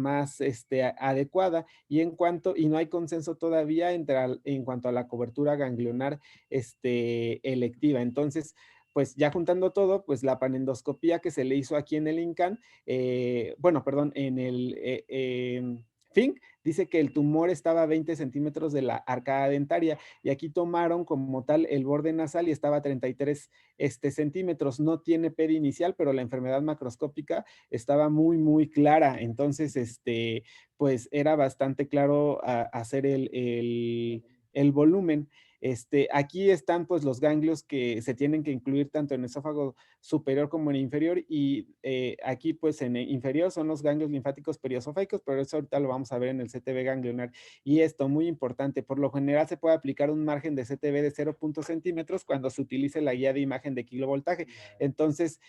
adecuada. Y no hay consenso todavía en cuanto a la cobertura ganglionar electiva. Entonces, pues ya juntando todo, pues la panendoscopía que se le hizo aquí en el INCAN, en el FINC, dice que el tumor estaba a 20 centímetros de la arcada dentaria, y aquí tomaron como tal el borde nasal y estaba a 33 centímetros. No tiene PED inicial, pero la enfermedad macroscópica estaba muy, muy clara. Entonces, pues era bastante claro hacer el volumen. Aquí están pues los ganglios que se tienen que incluir tanto en el esófago superior como en inferior, y aquí pues en el inferior son los ganglios linfáticos periosofágicos, pero eso ahorita lo vamos a ver en el CTV ganglionar. Y esto, muy importante, por lo general se puede aplicar un margen de CTV de 0.0 centímetros cuando se utilice la guía de imagen de kilovoltaje. Entonces,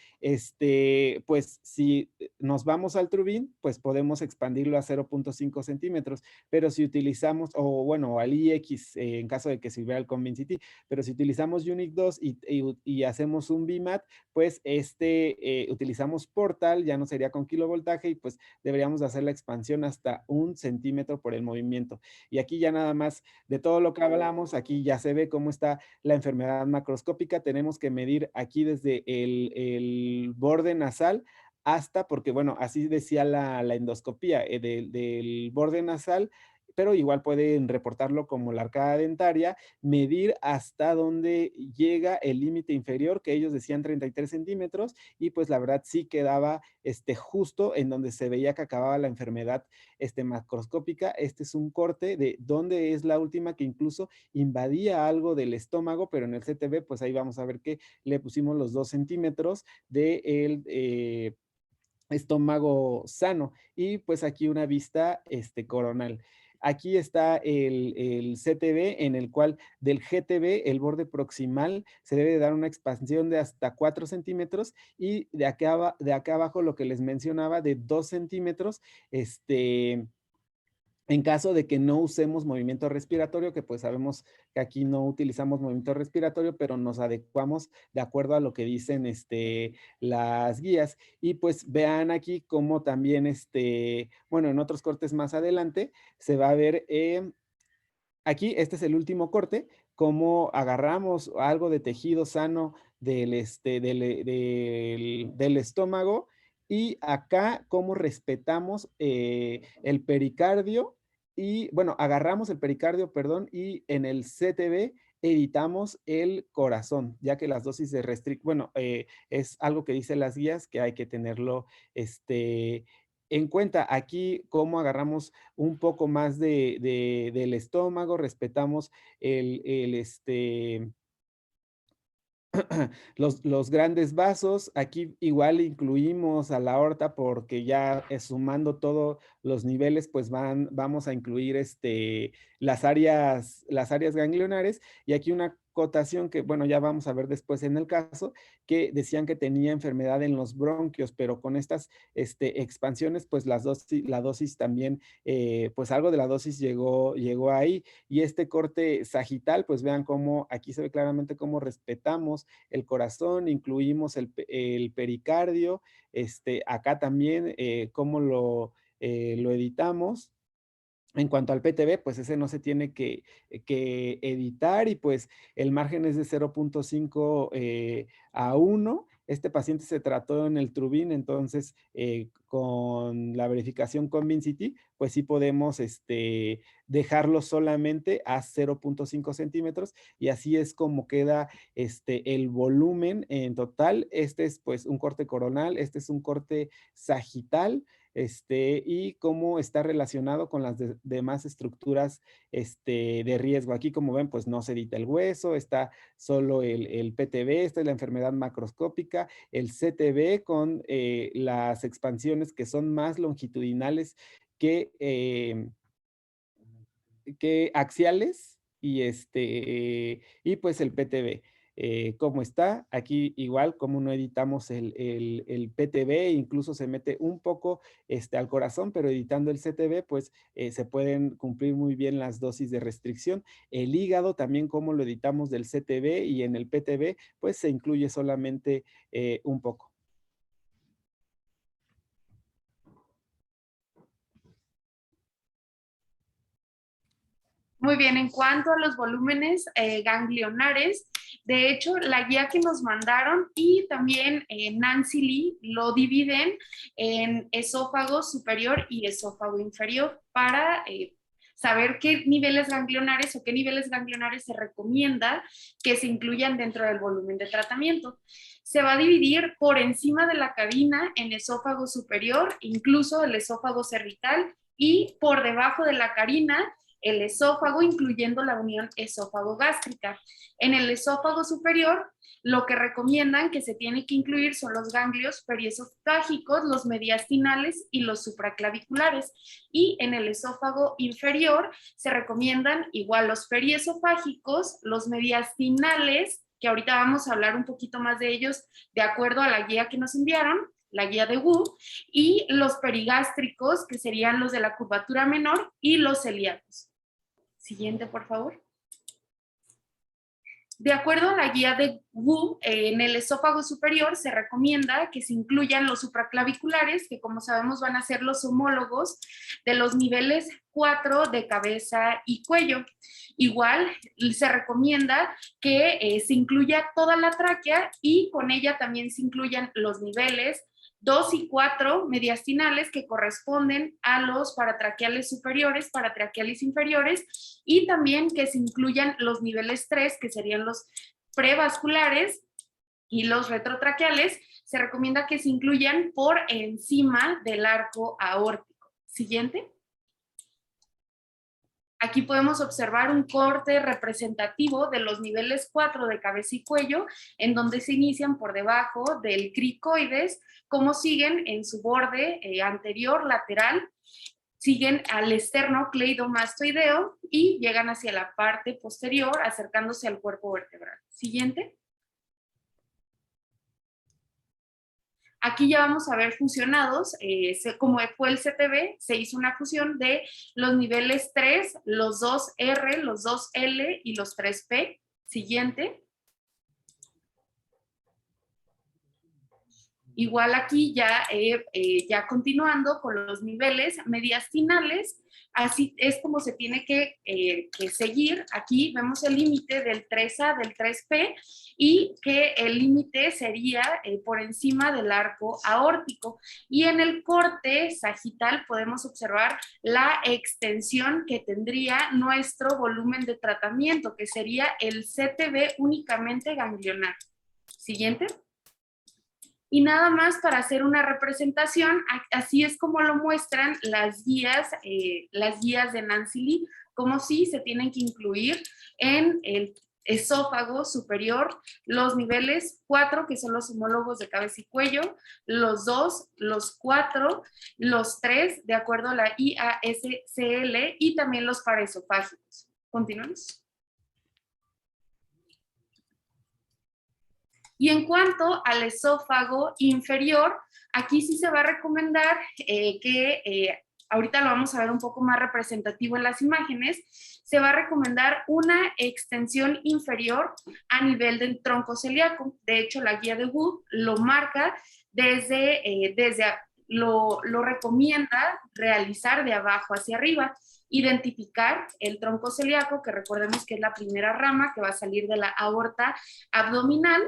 pues si nos vamos al Trubin, pues podemos expandirlo a 0.5 centímetros, pero si utilizamos, o al IX, en caso de que se hubiera el Convincity, pero si utilizamos Unique 2 y hacemos un BMAT, pues utilizamos Portal, ya no sería con kilovoltaje, y pues deberíamos hacer la expansión hasta 1 centímetro por el movimiento. Y aquí ya nada más de todo lo que hablamos, aquí ya se ve cómo está la enfermedad macroscópica. Tenemos que medir aquí desde el borde nasal hasta, porque bueno, así decía la endoscopía, del borde nasal, pero igual pueden reportarlo como la arcada dentaria, medir hasta dónde llega el límite inferior, que ellos decían 33 centímetros, y pues la verdad sí quedaba justo en donde se veía que acababa la enfermedad macroscópica. Este es un corte de dónde es la última, que incluso invadía algo del estómago, pero en el CTV, pues ahí vamos a ver que le pusimos los 2 centímetros del estómago sano, y pues aquí una vista coronal. Aquí está el CTV, en el cual del GTV, el borde proximal, se debe dar una expansión de hasta 4 centímetros, y de acá abajo lo que les mencionaba de 2 centímetros, en caso de que no usemos movimiento respiratorio, que pues sabemos que aquí no utilizamos movimiento respiratorio, pero nos adecuamos de acuerdo a lo que dicen las guías. Y pues vean aquí cómo también, en otros cortes más adelante, se va a ver, aquí, este es el último corte, cómo agarramos algo de tejido sano del estómago, y acá cómo respetamos el pericardio, y bueno, agarramos el pericardio, perdón, y en el CTV editamos el corazón, ya que las dosis de es algo que dicen las guías que hay que tenerlo en cuenta. Aquí cómo agarramos un poco más del estómago, respetamos los grandes vasos. Aquí igual incluimos a la aorta, porque ya sumando todos los niveles, pues vamos a incluir las áreas ganglionares. Y aquí una cotación que, bueno, ya vamos a ver después en el caso, que decían que tenía enfermedad en los bronquios, pero con estas expansiones, pues la dosis también, pues algo de la dosis llegó ahí. Y este corte sagital, pues vean cómo aquí se ve claramente cómo respetamos el corazón, incluimos el pericardio, acá también cómo lo editamos. En cuanto al PTV, pues ese no se tiene que editar, y pues el margen es de 0.5 a 1. Este paciente se trató en el Trubin, entonces con la verificación con Vincity, pues sí podemos dejarlo solamente a 0.5 centímetros, y así es como queda el volumen en total. Este es pues un corte coronal, este es un corte sagital, y cómo está relacionado con las demás estructuras de riesgo. Aquí, como ven, pues no se edita el hueso, está solo el PTV, esta es la enfermedad macroscópica, el CTV con las expansiones que son más longitudinales que axiales, y pues el PTV. ¿Cómo está? Aquí igual, como no editamos el PTV, incluso se mete un poco al corazón, pero editando el CTV, pues se pueden cumplir muy bien las dosis de restricción. El hígado también, como lo editamos del CTV, y en el PTV, pues se incluye solamente un poco. Muy bien, en cuanto a los volúmenes ganglionares, de hecho, la guía que nos mandaron y también Nancy Lee lo dividen en esófago superior y esófago inferior para saber qué niveles ganglionares o qué niveles ganglionares se recomienda que se incluyan dentro del volumen de tratamiento. Se va a dividir por encima de la cabina en esófago superior, incluso el esófago cervical, y por debajo de la carina el esófago, incluyendo la unión esófago-gástrica. En el esófago superior, lo que recomiendan que se tiene que incluir son los ganglios periesofágicos, los mediastinales y los supraclaviculares. Y en el esófago inferior se recomiendan igual los periesofágicos, los mediastinales, que ahorita vamos a hablar un poquito más de ellos de acuerdo a la guía que nos enviaron, la guía de Wu, y los perigástricos, que serían los de la curvatura menor, y los celíacos. Siguiente, por favor. De acuerdo a la guía de Wu, en el esófago superior se recomienda que se incluyan los supraclaviculares, que como sabemos van a ser los homólogos de los niveles 4 de cabeza y cuello. Igual se recomienda que se incluya toda la tráquea y con ella también se incluyan los niveles 2 y 4 mediastinales que corresponden a los paratraqueales superiores, paratraqueales inferiores, y también que se incluyan los niveles 3, que serían los prevasculares, y los retrotraqueales se recomienda que se incluyan por encima del arco aórtico. Siguiente. Aquí podemos observar un corte representativo de los niveles 4 de cabeza y cuello, en donde se inician por debajo del cricoides, como siguen en su borde anterior, lateral, siguen al esternocleidomastoideo y llegan hacia la parte posterior, acercándose al cuerpo vertebral. Siguiente. Aquí ya vamos a ver fusionados, como fue el CTB, se hizo una fusión de los niveles 3, los 2R, los 2L y los 3P. Siguiente. Igual aquí ya continuando con los niveles mediastinales, así es como se tiene que seguir. Aquí vemos el límite del 3A, del 3P, y que el límite sería por encima del arco aórtico. Y en el corte sagital podemos observar la extensión que tendría nuestro volumen de tratamiento, que sería el CTB únicamente ganglionar. Siguiente. Y nada más para hacer una representación, así es como lo muestran las guías de Nancy Lee, como si se tienen que incluir en el esófago superior los niveles 4, que son los homólogos de cabeza y cuello, los 2, los 4, los 3, de acuerdo a la IASCL, y también los paraesofágicos. Continuamos. Y en cuanto al esófago inferior, aquí sí se va a recomendar ahorita lo vamos a ver un poco más representativo en las imágenes, se va a recomendar una extensión inferior a nivel del tronco celíaco. De hecho, la guía de Wood lo marca lo recomienda realizar de abajo hacia arriba. Identificar el tronco celíaco, que recordemos que es la primera rama que va a salir de la aorta abdominal,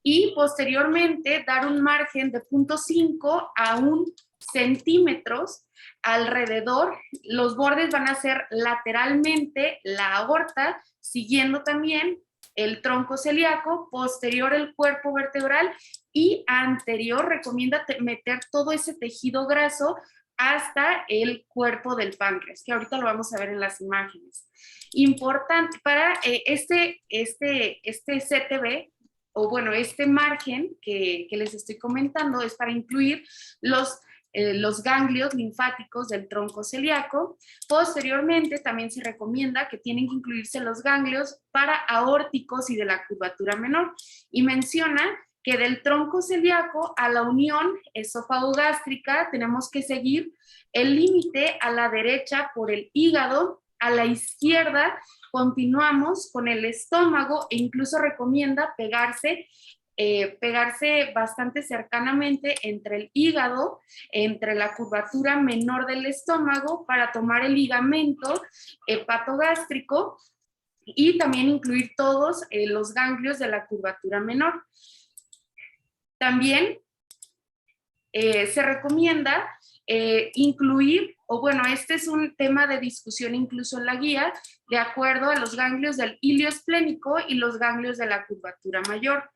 y posteriormente dar un margen de 0.5 a 1 centímetros alrededor. Los bordes van a ser lateralmente la aorta, siguiendo también el tronco celíaco, posterior el cuerpo vertebral, y anterior recomienda meter todo ese tejido graso hasta el cuerpo del páncreas, que ahorita lo vamos a ver en las imágenes. Importante para este CTB, o bueno, este margen que les estoy comentando es para incluir los ganglios linfáticos del tronco celíaco. Posteriormente también se recomienda que tienen que incluirse los ganglios paraaórticos y de la curvatura menor. Y menciona que del tronco celíaco a la unión esófago-gástrica tenemos que seguir el límite a la derecha por el hígado, a la izquierda continuamos con el estómago, e incluso recomienda pegarse pegarse bastante cercanamente entre el hígado, entre la curvatura menor del estómago, para tomar el ligamento hepatogástrico y también incluir todos los ganglios de la curvatura menor. También se recomienda incluir, o bueno, este es un tema de discusión incluso en la guía, de acuerdo a los ganglios del ilio esplénico y los ganglios de la curvatura mayor.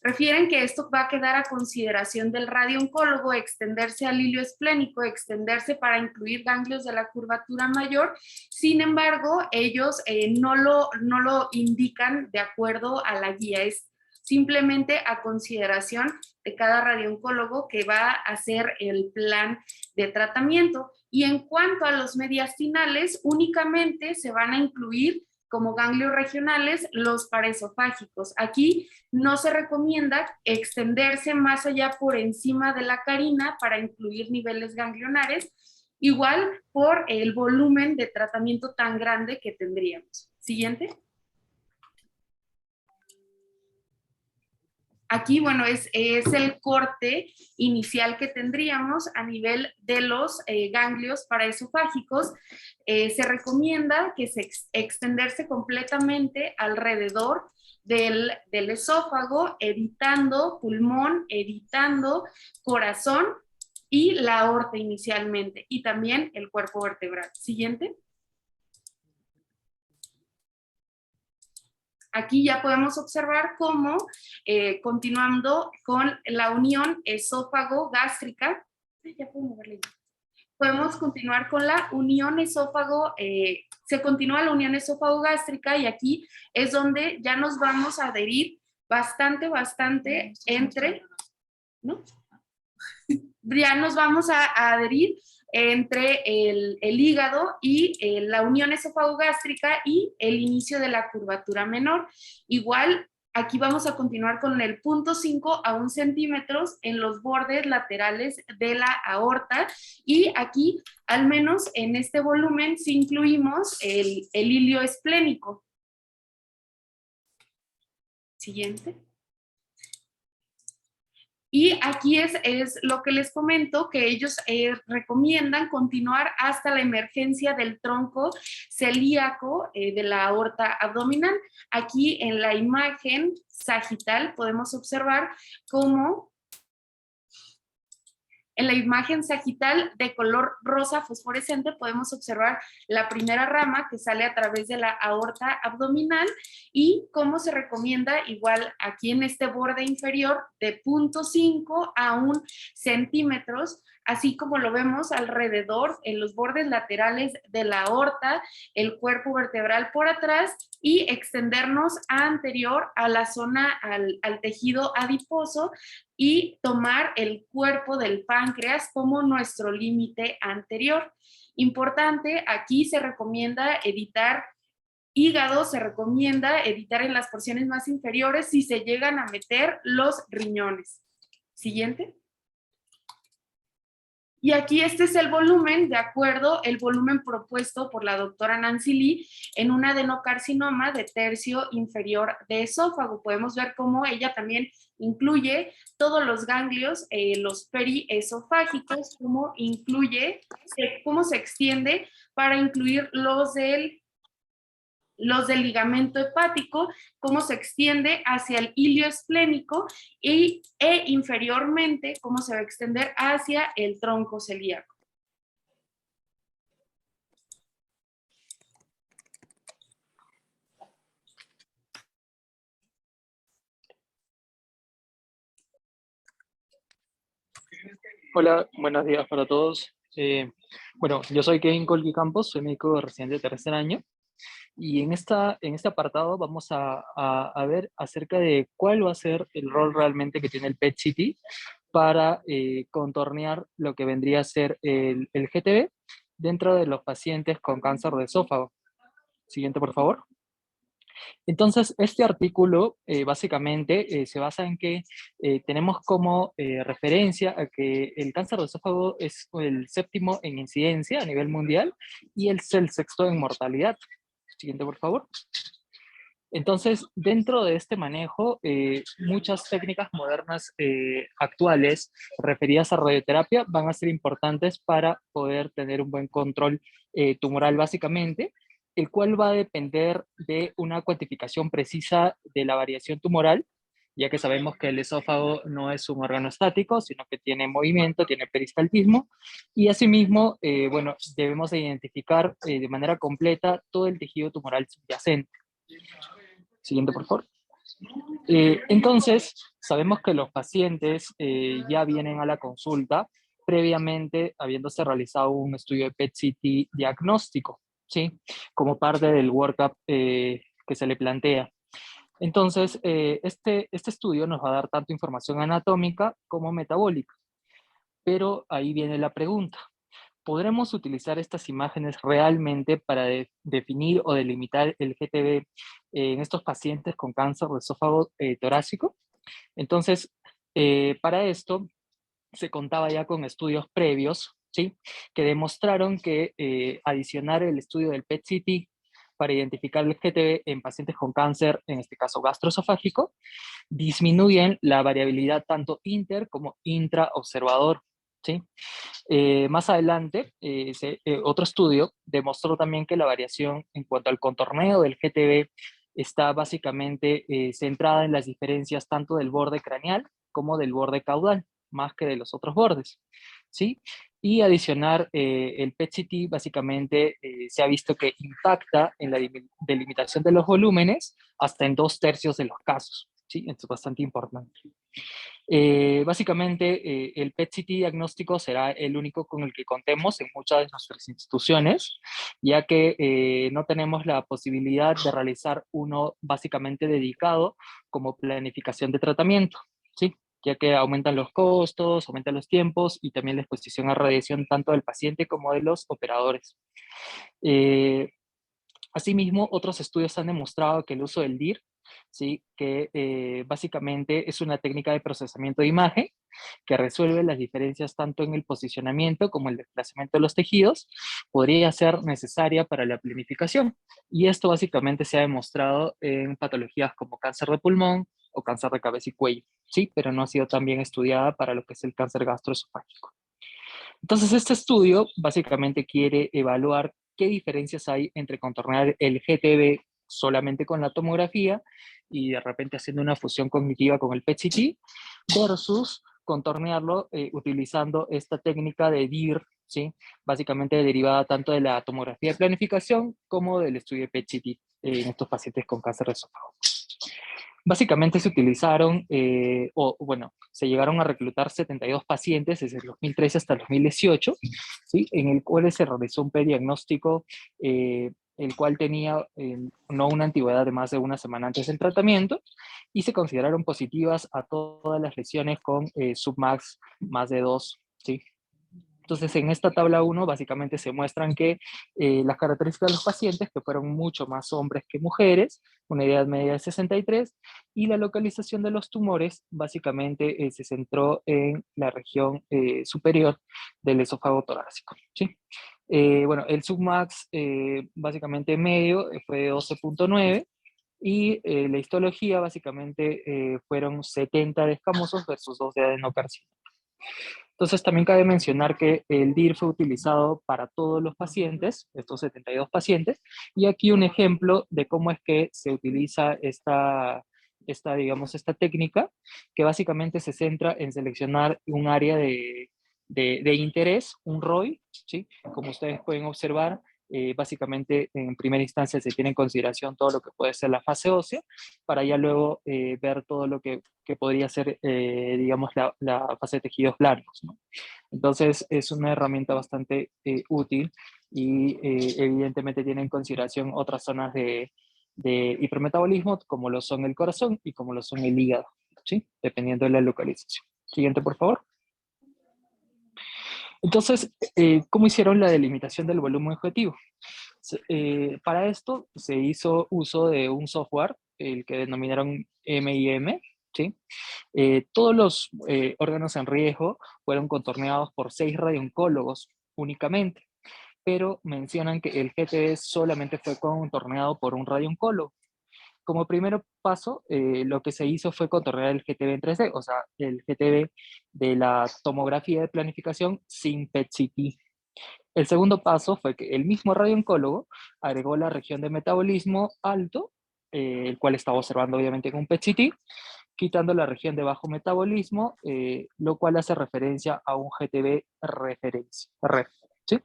Refieren que esto va a quedar a consideración del radiooncólogo, extenderse al ilio esplénico, extenderse para incluir ganglios de la curvatura mayor. Sin embargo, ellos no lo indican de acuerdo a la guía, es simplemente a consideración de cada radiooncólogo que va a hacer el plan de tratamiento. Y en cuanto a los mediastinales, únicamente se van a incluir como ganglios regionales los paraesofágicos. Aquí no se recomienda extenderse más allá por encima de la carina para incluir niveles ganglionares, igual por el volumen de tratamiento tan grande que tendríamos. Siguiente. Aquí, bueno, es el corte inicial que tendríamos a nivel de los ganglios paraesofágicos. Se recomienda que extenderse completamente alrededor del esófago, evitando pulmón, evitando corazón y la aorta inicialmente, y también el cuerpo vertebral. Siguiente. Aquí ya podemos observar cómo, continuando con la unión esófago-gástrica, ya puedo moverle. Podemos continuar con la unión esófago, se continúa la unión esófago-gástrica, y aquí es donde ya nos vamos a adherir bastante entre, ¿no? Ya nos vamos a adherir entre el hígado y la unión esófago-gástrica y el inicio de la curvatura menor. Igual, aquí vamos a continuar con el 0.5 a 1 centímetros en los bordes laterales de la aorta, y aquí, al menos en este volumen, sí incluimos el ilio esplénico. Siguiente. Y aquí es lo que les comento, que ellos recomiendan continuar hasta la emergencia del tronco celíaco de la aorta abdominal. Aquí en la imagen sagital podemos observar cómo en la imagen sagital de color rosa fosforescente podemos observar la primera rama que sale a través de la aorta abdominal, y cómo se recomienda igual aquí en este borde inferior de 0.5 a 1 centímetros, así como lo vemos alrededor en los bordes laterales de la aorta, el cuerpo vertebral por atrás, y extendernos anterior a la zona, al tejido adiposo, y tomar el cuerpo del páncreas como nuestro límite anterior. Importante, aquí se recomienda evitar hígado, se recomienda evitar en las porciones más inferiores si se llegan a meter los riñones. Siguiente. Y aquí este es el volumen, de acuerdo, el volumen propuesto por la doctora Nancy Lee en un adenocarcinoma de tercio inferior de esófago. Podemos ver cómo ella también incluye todos los ganglios, los periesofágicos, cómo incluye, cómo se extiende para incluir los del ligamento hepático, cómo se extiende hacia el ilio esplénico, e inferiormente cómo se va a extender hacia el tronco celíaco. Hola, buenos días para todos. Bueno, yo soy Kevin Colqui Campos, soy médico residente de tercer año, y en este apartado vamos a ver acerca de cuál va a ser el rol realmente que tiene el PET-CT para contornear lo que vendría a ser el GTB dentro de los pacientes con cáncer de esófago. Siguiente, por favor. Entonces, este artículo básicamente se basa en que tenemos como referencia a que el cáncer de esófago es el 7º en incidencia a nivel mundial y el 6º en mortalidad. Siguiente, por favor. Entonces, dentro de este manejo, muchas técnicas modernas actuales referidas a radioterapia van a ser importantes para poder tener un buen control tumoral básicamente, el cual va a depender de una cuantificación precisa de la variación tumoral, ya que sabemos que el esófago no es un órgano estático, sino que tiene movimiento, tiene peristaltismo, y asimismo, bueno, debemos de identificar de manera completa todo el tejido tumoral subyacente. Siguiente, por favor. Entonces, sabemos que los pacientes ya vienen a la consulta previamente habiéndose realizado un estudio de PET-CT diagnóstico, ¿sí? Como parte del workup que se le plantea. Entonces, este estudio nos va a dar tanto información anatómica como metabólica. Pero ahí viene la pregunta. ¿Podremos utilizar estas imágenes realmente para definir o delimitar el GTB en estos pacientes con cáncer de esófago torácico? Entonces, para esto se contaba ya con estudios previos, ¿sí? Que demostraron que adicionar el estudio del PET-CT para identificar el GTB en pacientes con cáncer, en este caso gastroesofágico, disminuyen la variabilidad tanto inter como intraobservador, ¿sí? Más adelante, otro estudio demostró también que la variación en cuanto al contorneo del GTB está básicamente centrada en las diferencias tanto del borde craneal como del borde caudal, más que de los otros bordes, ¿sí? Y adicionar el PET-CT básicamente se ha visto que impacta en la delimitación de los volúmenes hasta en 2/3 de los casos, ¿sí? Esto es bastante importante. Básicamente, el PET-CT diagnóstico será el único con el que contemos en muchas de nuestras instituciones, ya que no tenemos la posibilidad de realizar uno básicamente dedicado como planificación de tratamiento, ¿sí? Ya que aumentan los costos, aumentan los tiempos y también la exposición a radiación tanto del paciente como de los operadores. Asimismo, otros estudios han demostrado que el uso del DIR, ¿sí? Que básicamente es una técnica de procesamiento de imagen que resuelve las diferencias tanto en el posicionamiento como el desplazamiento de los tejidos, podría ser necesaria para la planificación. Y esto básicamente se ha demostrado en patologías como cáncer de pulmón o cáncer de cabeza y cuello, ¿sí? Pero no ha sido tan bien estudiada para lo que es el cáncer gastroesofágico. Entonces, este estudio básicamente quiere evaluar qué diferencias hay entre contornear el GTB solamente con la tomografía y de repente haciendo una fusión cognitiva con el PET-CT versus contornearlo utilizando esta técnica de DIR, ¿sí? Básicamente derivada tanto de la tomografía de planificación como del estudio de PET-CT en estos pacientes con cáncer de esófago. Básicamente se utilizaron, se llegaron a reclutar 72 pacientes desde el 2013 hasta el 2018, ¿sí? En el cual se realizó un prediagnóstico, el cual tenía no una antigüedad de más de una semana antes del tratamiento, y se consideraron positivas a todas las lesiones con submax más de 2, ¿sí? Entonces, en esta tabla 1, básicamente se muestran que las características de los pacientes, que fueron mucho más hombres que mujeres, una edad media de 63, y la localización de los tumores, básicamente se centró en la región superior del esófago torácico, ¿sí? Bueno, el submax, básicamente medio, fue de 12.9, y la histología, básicamente, fueron 70 de escamosos versus 2 de adenocarcinoma. Entonces, también cabe mencionar que el DIR fue utilizado para todos los pacientes, estos 72 pacientes, y aquí un ejemplo de cómo es que se utiliza digamos, esta técnica, que básicamente se centra en seleccionar un área de interés, un ROI, ¿sí? Como ustedes pueden observar, básicamente en primera instancia se tiene en consideración todo lo que puede ser la fase ósea, para ya luego ver todo lo que podría ser, digamos, la fase de tejidos blandos, ¿no? Entonces es una herramienta bastante útil y evidentemente tiene en consideración otras zonas de hipermetabolismo, como lo son el corazón y como lo son el hígado, ¿sí? Dependiendo de la localización. Siguiente, por favor. Entonces, ¿cómo hicieron la delimitación del volumen objetivo? Para esto se hizo uso de un software, el que denominaron MIM, ¿sí? Todos los órganos en riesgo fueron contorneados por 6 radiooncólogos únicamente, pero mencionan que el GTB solamente fue contorneado por un radiooncólogo. como primer paso, lo que se hizo fue contornear el GTV en 3D, o sea, el GTV de la tomografía de planificación sin PET-CT. El segundo paso fue que el mismo radiooncólogo agregó la región de metabolismo alto, el cual estaba observando obviamente con un PET-CT, quitando la región de bajo metabolismo, lo cual hace referencia a un GTV referencia, ¿sí?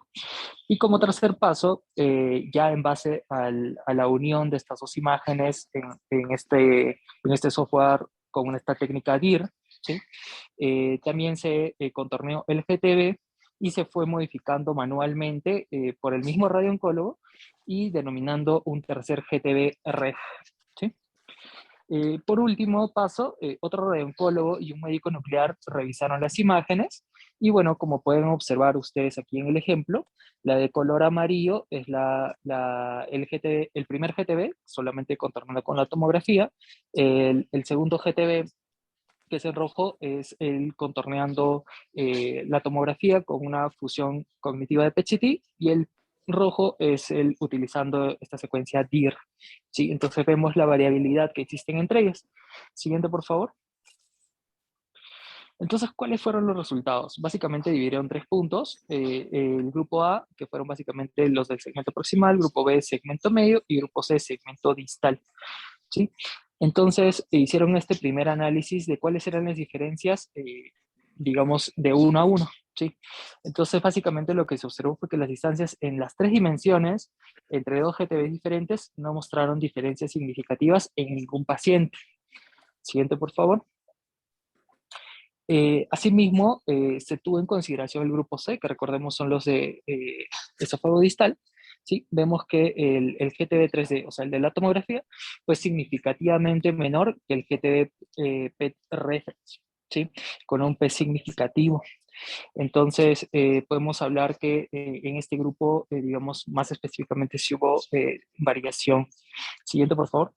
Y como tercer paso, ya en base a la unión de estas dos imágenes en este software con esta técnica DIR, ¿sí? También se contorneó el GTV y se fue modificando manualmente por el mismo radiooncólogo y denominando un tercer GTV ref, ¿sí? Por último paso, otro radiooncólogo y un médico nuclear revisaron las imágenes y bueno, como pueden observar ustedes aquí en el ejemplo, la de color amarillo es el primer GTV, solamente contornado con la tomografía. El segundo GTV, que es en rojo, es el contorneando la tomografía con una fusión cognitiva de PET-CT, y el rojo es el utilizando esta secuencia DIR, ¿sí? Entonces vemos la variabilidad que existen entre ellas. Siguiente, por favor. Entonces, ¿cuáles fueron los resultados? Básicamente dividieron 3 puntos. El grupo A, que fueron básicamente los del segmento proximal, grupo B, segmento medio, y grupo C, segmento distal, ¿sí? Entonces, hicieron este primer análisis de cuáles eran las diferencias, digamos, de 1 a 1, ¿sí? Entonces, básicamente lo que se observó fue que las distancias en las 3 dimensiones, entre 2 GTV diferentes, no mostraron diferencias significativas en ningún paciente. Siguiente, por favor. Asimismo, se tuvo en consideración el grupo C, que recordemos son los de esófago distal, ¿sí? Vemos que el GTV 3D, o sea, el de la tomografía, fue significativamente menor que el GTV PET reference, ¿sí? Con un P significativo. Entonces, podemos hablar que en este grupo, digamos, más específicamente, sí hubo variación. Siguiente, por favor.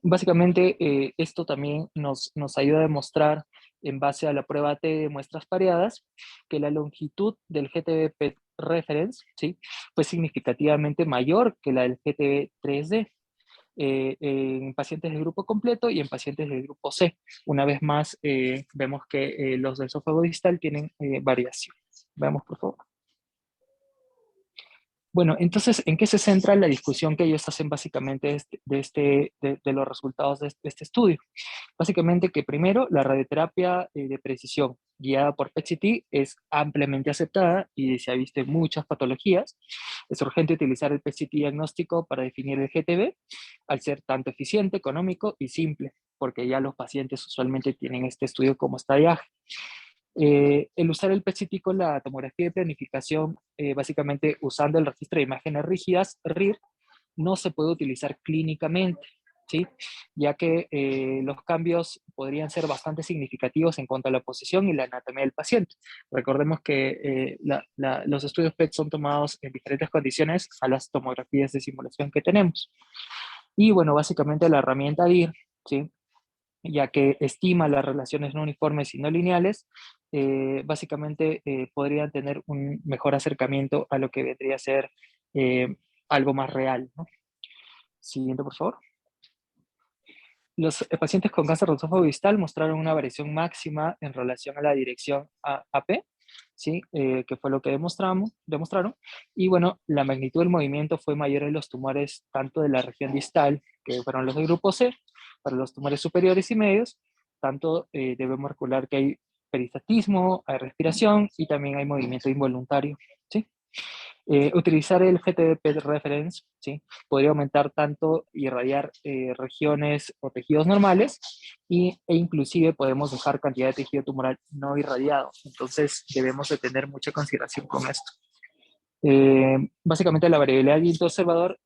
Básicamente, esto también nos ayuda a demostrar, en base a la prueba T de muestras pareadas, que la longitud del GTV PET reference, ¿sí?, fue significativamente mayor que la del GTV 3D en pacientes del grupo completo y en pacientes del grupo C. Una vez más, vemos que los del esófago distal tienen variación. Veamos, por favor. Bueno, entonces, ¿en qué se centra la discusión que ellos hacen básicamente de los resultados de este estudio? Básicamente que primero, la radioterapia de precisión guiada por PET-CT es ampliamente aceptada y se ha visto en muchas patologías. Es urgente utilizar el PET-CT diagnóstico para definir el GTV, al ser tanto eficiente, económico y simple, porque ya los pacientes usualmente tienen este estudio como estadiaje. El usar el PET-CT con la tomografía de planificación, básicamente usando el registro de imágenes rígidas, RIR, no se puede utilizar clínicamente, ¿sí? Ya que los cambios podrían ser bastante significativos en cuanto a la posición y la anatomía del paciente. Recordemos que los estudios PET son tomados en diferentes condiciones a las tomografías de simulación que tenemos. Y bueno, básicamente la herramienta DIR, ¿sí?, ya que estima las relaciones no uniformes y no lineales, básicamente podrían tener un mejor acercamiento a lo que vendría a ser algo más real, ¿no? Siguiente, por favor. Los pacientes con cáncer de esófago distal mostraron una variación máxima en relación a la dirección AP, ¿sí? Que fue lo que demostraron. Y bueno, la magnitud del movimiento fue mayor en los tumores tanto de la región distal, que fueron los del grupo C, para los tumores superiores y medios, tanto debemos recordar que hay peristatismo, hay respiración y también hay movimiento involuntario, ¿sí? Utilizar el GTV reference, ¿sí?, podría aumentar tanto irradiar regiones o tejidos normales e inclusive podemos dejar cantidad de tejido tumoral no irradiado. Entonces debemos de tener mucha consideración con esto. Básicamente la variabilidad de observador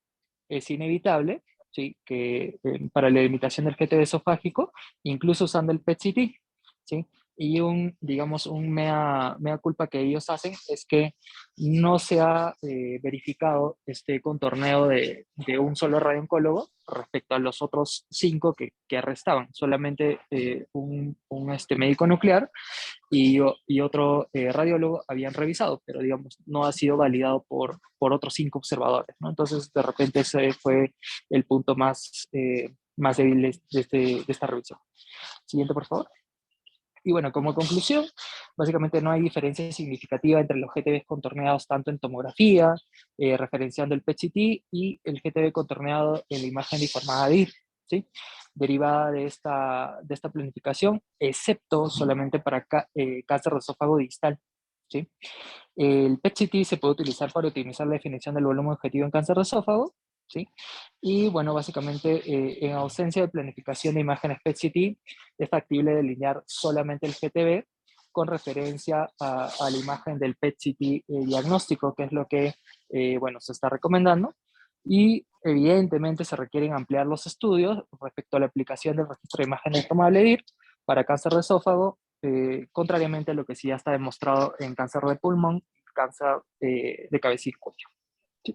es inevitable, ¿sí?, que para la limitación del GTV esofágico, incluso usando el PET-CT, ¿sí? Y digamos, un mea culpa que ellos hacen es que no se ha verificado este contorneo de un solo radiooncólogo respecto a los otros 5 que restaban. Solamente un médico nuclear y otro radiólogo habían revisado, pero digamos, no ha sido validado por otros 5 observadores, ¿no? Entonces, de repente ese fue el punto más débil de esta revisión. Siguiente, por favor. Y bueno, como conclusión, básicamente no hay diferencia significativa entre los GTBs contorneados tanto en tomografía, referenciando el PET-CT, y el GTB contorneado en la imagen deformada de IR, ¿sí? Derivada de esta planificación, excepto solamente para cáncer de esófago distal, ¿sí? El PET-CT se puede utilizar para optimizar la definición del volumen objetivo en cáncer de esófago, ¿sí? Y bueno, básicamente en ausencia de planificación de imágenes PET-CT, es factible delinear solamente el GTB con referencia a la imagen del PET-CT diagnóstico, que es lo que bueno, se está recomendando. Y evidentemente se requieren ampliar los estudios respecto a la aplicación del registro de imágenes tomable DIR para cáncer de esófago, contrariamente a lo que sí ya está demostrado en cáncer de pulmón, cáncer de cabeza y cuello. Sí.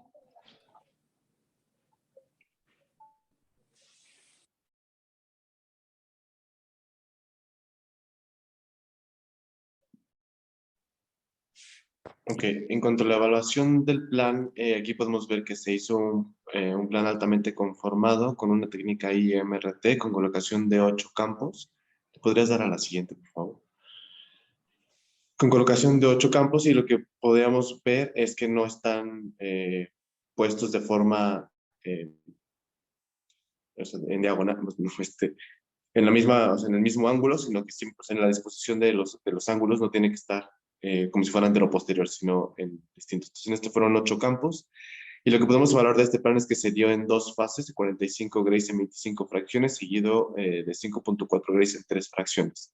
Ok, en cuanto a la evaluación del plan, aquí podemos ver que se hizo un plan altamente conformado con una técnica IMRT con colocación de 8 campos. ¿Te podrías dar a la siguiente, por favor? Con colocación de 8 campos, y lo que podríamos ver es que no están puestos de forma en diagonal, en la misma, o sea, en el mismo ángulo, sino que siempre en la disposición de los ángulos no tiene que estar como si fuera antero-posterior, sino en distintos. Entonces, en este fueron 8 campos, y lo que podemos evaluar de este plan es que se dio en 2 fases, de 45 grays en 25 fracciones, seguido de 5.4 grays en 3 fracciones.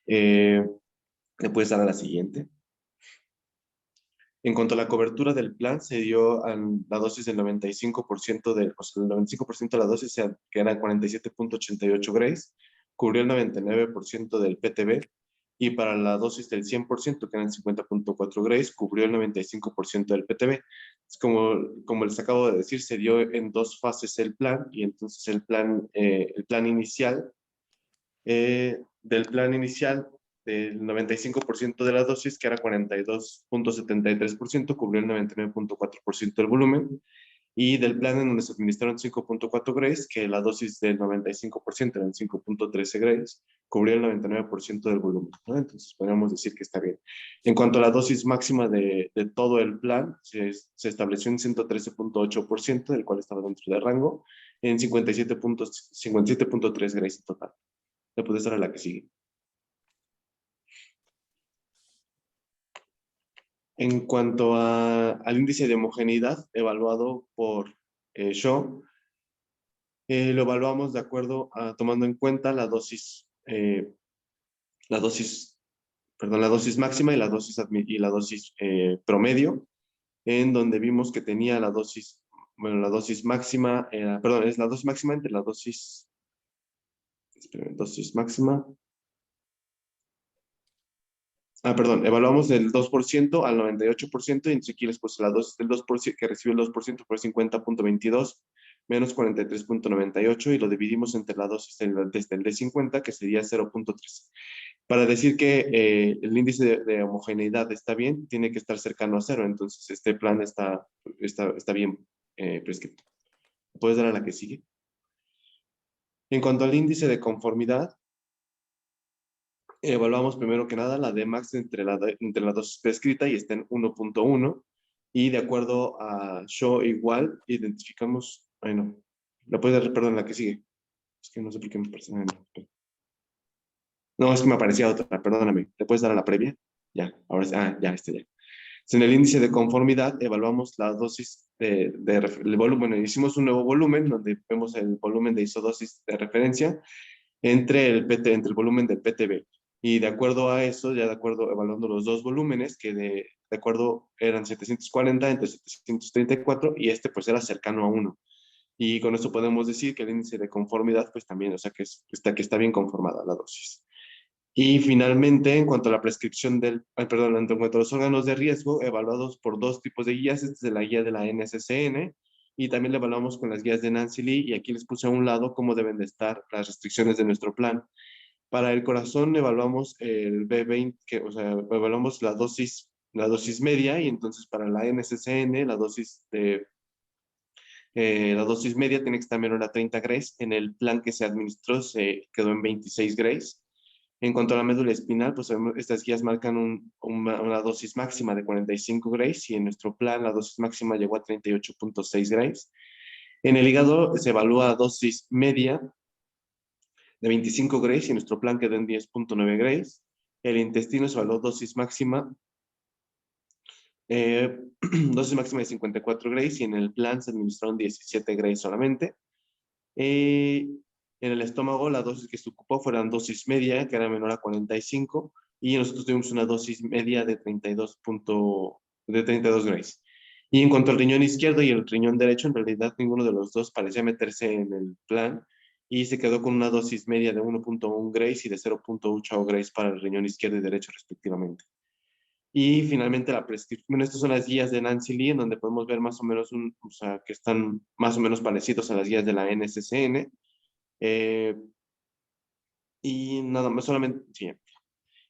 ¿Le puedes dar a la siguiente? En cuanto a la cobertura del plan, se dio la dosis del 95% o sea, el 95% de la dosis, que eran 47.88 grays, cubrió el 99% del PTB, y para la dosis del 100%, que eran 50.4 grays, cubrió el 95% del PTB. Es como les acabo de decir, se dio en 2 fases el plan, y entonces el plan inicial, del 95% de la dosis, que era 42.73%, cubrió el 99.4% del volumen, y del plan en donde se administraron 5.4 grays, que la dosis del 95% eran 5.13 grays, cubrió el 99% del volumen, ¿no? Entonces podríamos decir que está bien. En cuanto a la dosis máxima de todo el plan, se estableció en 113.8%, del cual estaba dentro del rango, en 57.3 grays en total. Le puedes dar a la que sigue. En cuanto al índice de homogeneidad evaluado por Shaw, lo evaluamos de acuerdo a tomando en cuenta la dosis máxima y la dosis promedio, en donde vimos que tenía la dosis máxima, es la dosis máxima entre la dosis máxima. Evaluamos del 2% al 98%, y entonces aquí les puse la dosis del 2%, que recibió el 2% fue 50.22 menos 43.98, y lo dividimos entre la dosis desde el D50, que sería 0.3. Para decir que el índice de homogeneidad está bien, tiene que estar cercano a 0, entonces este plan está bien prescrito. ¿Puedes dar a la que sigue? En cuanto al índice de conformidad, evaluamos primero que nada la Dmax entre la dosis prescrita, y está en 1.1, y de acuerdo a Shaw igual, identificamos, la puedes dar, perdón, la que sigue. Es que no sé por qué me parece. No, es que me aparecía otra, perdóname. ¿Le puedes dar a la previa? Ya, ahora sí, ya. En el índice de conformidad evaluamos la dosis el volumen. Hicimos un nuevo volumen donde vemos el volumen de isodosis de referencia entre el volumen del PTB. Y de acuerdo a eso, evaluando los 2 volúmenes, que de acuerdo eran 740 entre 734, y pues era cercano a 1. Y con esto podemos decir que el índice de conformidad pues también, o sea que está bien conformada la dosis. Y finalmente, en cuanto a la prescripción en cuanto a los órganos de riesgo, evaluados por dos tipos de guías, esta es la guía de la NSCN, y también la evaluamos con las guías de Nancy Lee, y aquí les puse a un lado cómo deben de estar las restricciones de nuestro plan. Para el corazón evaluamos el B20, o sea, evaluamos la dosis media, y entonces para la NSCN la dosis media tiene que estar menor a 30 grays. En el plan que se administró se quedó en 26 grays. En cuanto a la médula espinal, pues estas guías marcan una dosis máxima de 45 grays, y en nuestro plan la dosis máxima llegó a 38.6 grays. En el hígado se evalúa dosis media de 25 grays, y nuestro plan quedó en 10.9 grays. El intestino se evaluó dosis máxima de 54 grays, y en el plan se administraron 17 grays solamente. En el estómago la dosis que se ocupó fueron dosis media, que era menor a 45, y nosotros tuvimos una dosis media de 32 grays. Y en cuanto al riñón izquierdo y el riñón derecho, en realidad ninguno de los dos parecía meterse en el plan, y se quedó con una dosis media de 1.1 grays y de 0.8 grays para el riñón izquierdo y derecho respectivamente. Y finalmente la prescripción. Bueno, estas son las guías de Nancy Lee, en donde podemos ver más o menos que están más o menos parecidos a las guías de la NSCN. Y nada más, solamente, sí.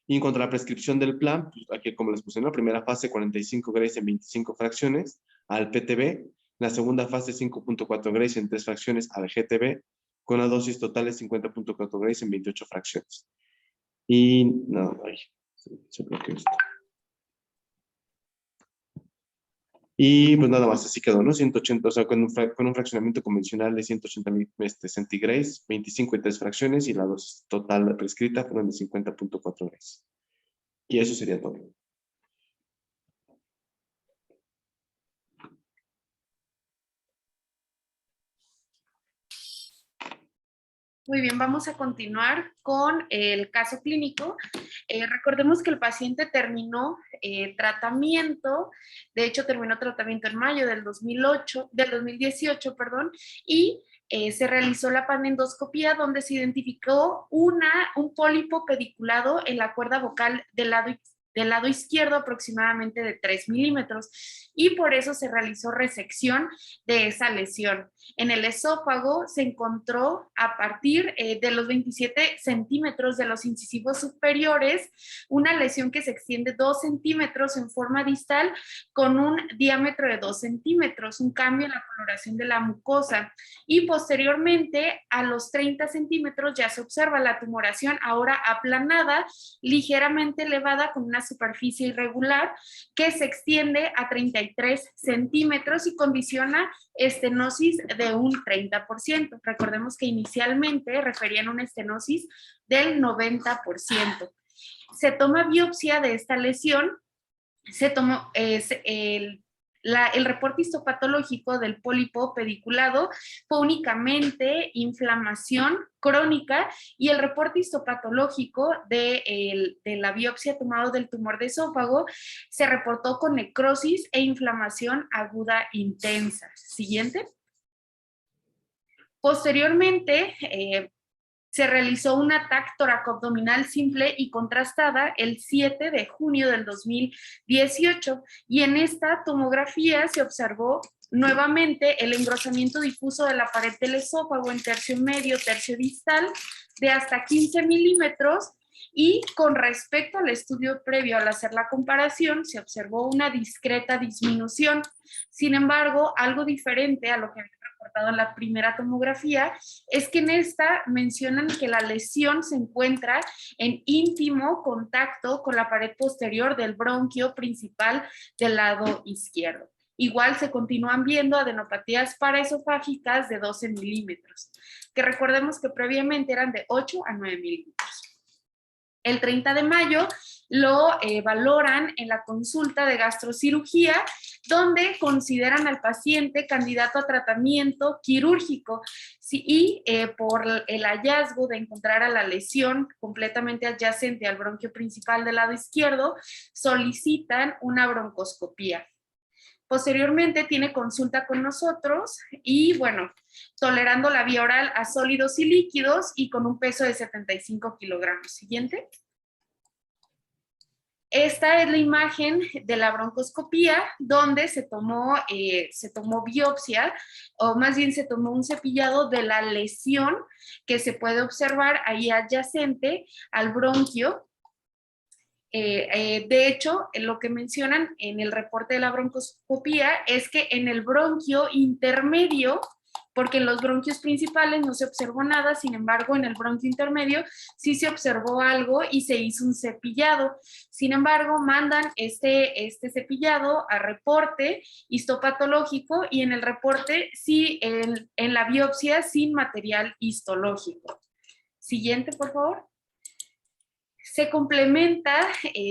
Y en cuanto a la prescripción del plan, pues aquí como les puse en la primera fase, 45 grays en 25 fracciones al PTB. La segunda fase, 5.4 grays en 3 fracciones al GTB, con una dosis total de 50.4 grays en 28 fracciones. Y nada, se bloqueó esto. Y pues nada más, así quedó, ¿no? 180, o sea, con un fraccionamiento convencional de 180.000 centigrays, 25 y 3 fracciones, y la dosis total prescrita fueron de 50.4 grays. Y eso sería todo. Muy bien, vamos a continuar con el caso clínico. Recordemos que el paciente terminó tratamiento, de hecho terminó tratamiento en mayo del 2018, y se realizó la panendoscopía, donde se identificó un pólipo pediculado en la cuerda vocal del lado izquierdo, aproximadamente de 3 milímetros, y por eso se realizó resección de esa lesión. En el esófago se encontró a partir de los 27 centímetros de los incisivos superiores una lesión que se extiende 2 centímetros en forma distal con un diámetro de 2 centímetros, un cambio en la coloración de la mucosa, y posteriormente a los 30 centímetros ya se observa la tumoración ahora aplanada, ligeramente elevada con una superficie irregular que se extiende a 33 centímetros y condiciona estenosis de un 30%. Recordemos que inicialmente referían una estenosis del 90%. Se toma biopsia de esta lesión, se tomó el reporte histopatológico del pólipo pediculado fue únicamente inflamación crónica, y el reporte histopatológico de la biopsia tomado del tumor de esófago se reportó con necrosis e inflamación aguda intensa. Siguiente. Posteriormente, se realizó una TAC toracoabdominal simple y contrastada el 7 de junio del 2018, y en esta tomografía se observó nuevamente el engrosamiento difuso de la pared del esófago en tercio medio, tercio distal, de hasta 15 milímetros, y con respecto al estudio previo, al hacer la comparación, se observó una discreta disminución. Sin embargo, algo diferente a lo que había reportado en la primera tomografía es que en esta mencionan que la lesión se encuentra en íntimo contacto con la pared posterior del bronquio principal del lado izquierdo. Igual se continúan viendo adenopatías paraesofágicas de 12 milímetros, que recordemos que previamente eran de 8 a 9 milímetros. El 30 de mayo lo valoran en la consulta de gastrocirugía, donde consideran al paciente candidato a tratamiento quirúrgico, y por el hallazgo de encontrar a la lesión completamente adyacente al bronquio principal del lado izquierdo, solicitan una broncoscopía. Posteriormente tiene consulta con nosotros y, bueno, tolerando la vía oral a sólidos y líquidos y con un peso de 75 kilogramos. Siguiente. Esta es la imagen de la broncoscopía, donde se tomó biopsia, o más bien se tomó un cepillado de la lesión que se puede observar ahí adyacente al bronquio. De hecho, lo que mencionan en el reporte de la broncoscopía es que en el bronquio intermedio, porque en los bronquios principales no se observó nada, sin embargo, en el bronquio intermedio sí se observó algo y se hizo un cepillado. Sin embargo, mandan este cepillado a reporte histopatológico y en el reporte sí, en la biopsia sin material histológico. Siguiente, por favor. Se complementa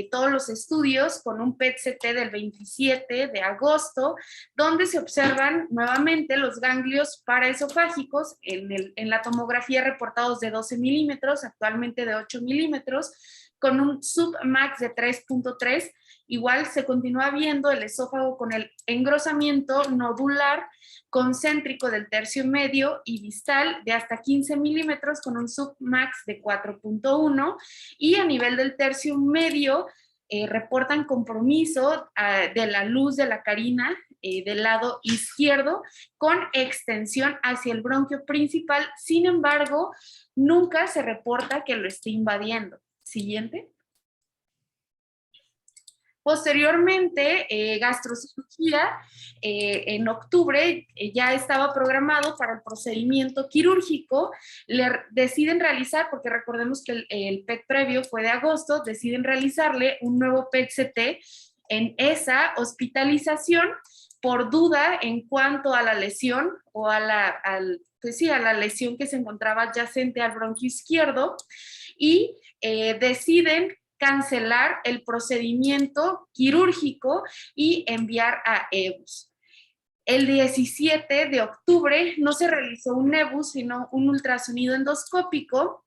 todos los estudios con un PET-CT del 27 de agosto, donde se observan nuevamente los ganglios paraesofágicos en la tomografía reportados de 12 milímetros, actualmente de 8 milímetros, con un submax de 3.3. Igual se continúa viendo el esófago con el engrosamiento nodular concéntrico del tercio medio y distal de hasta 15 milímetros con un submax de 4.1, y a nivel del tercio medio reportan compromiso de la luz de la carina del lado izquierdo con extensión hacia el bronquio principal. Sin embargo, nunca se reporta que lo esté invadiendo. Siguiente. Posteriormente, gastrocirugía, en octubre ya estaba programado para el procedimiento quirúrgico. Deciden realizar, porque recordemos que el PET previo fue de agosto, deciden realizarle un nuevo PET-CT en esa hospitalización por duda en cuanto a la lesión o a la lesión que se encontraba adyacente al bronquio izquierdo, y deciden cancelar el procedimiento quirúrgico y enviar a EBUS. El 17 de octubre no se realizó un EBUS, sino un ultrasonido endoscópico,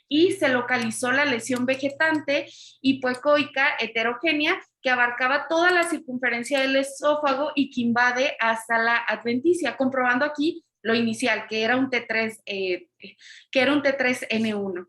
y se localizó la lesión vegetante hipoecoica heterogénea que abarcaba toda la circunferencia del esófago y que invade hasta la adventicia, comprobando aquí lo inicial, que era un T3N1.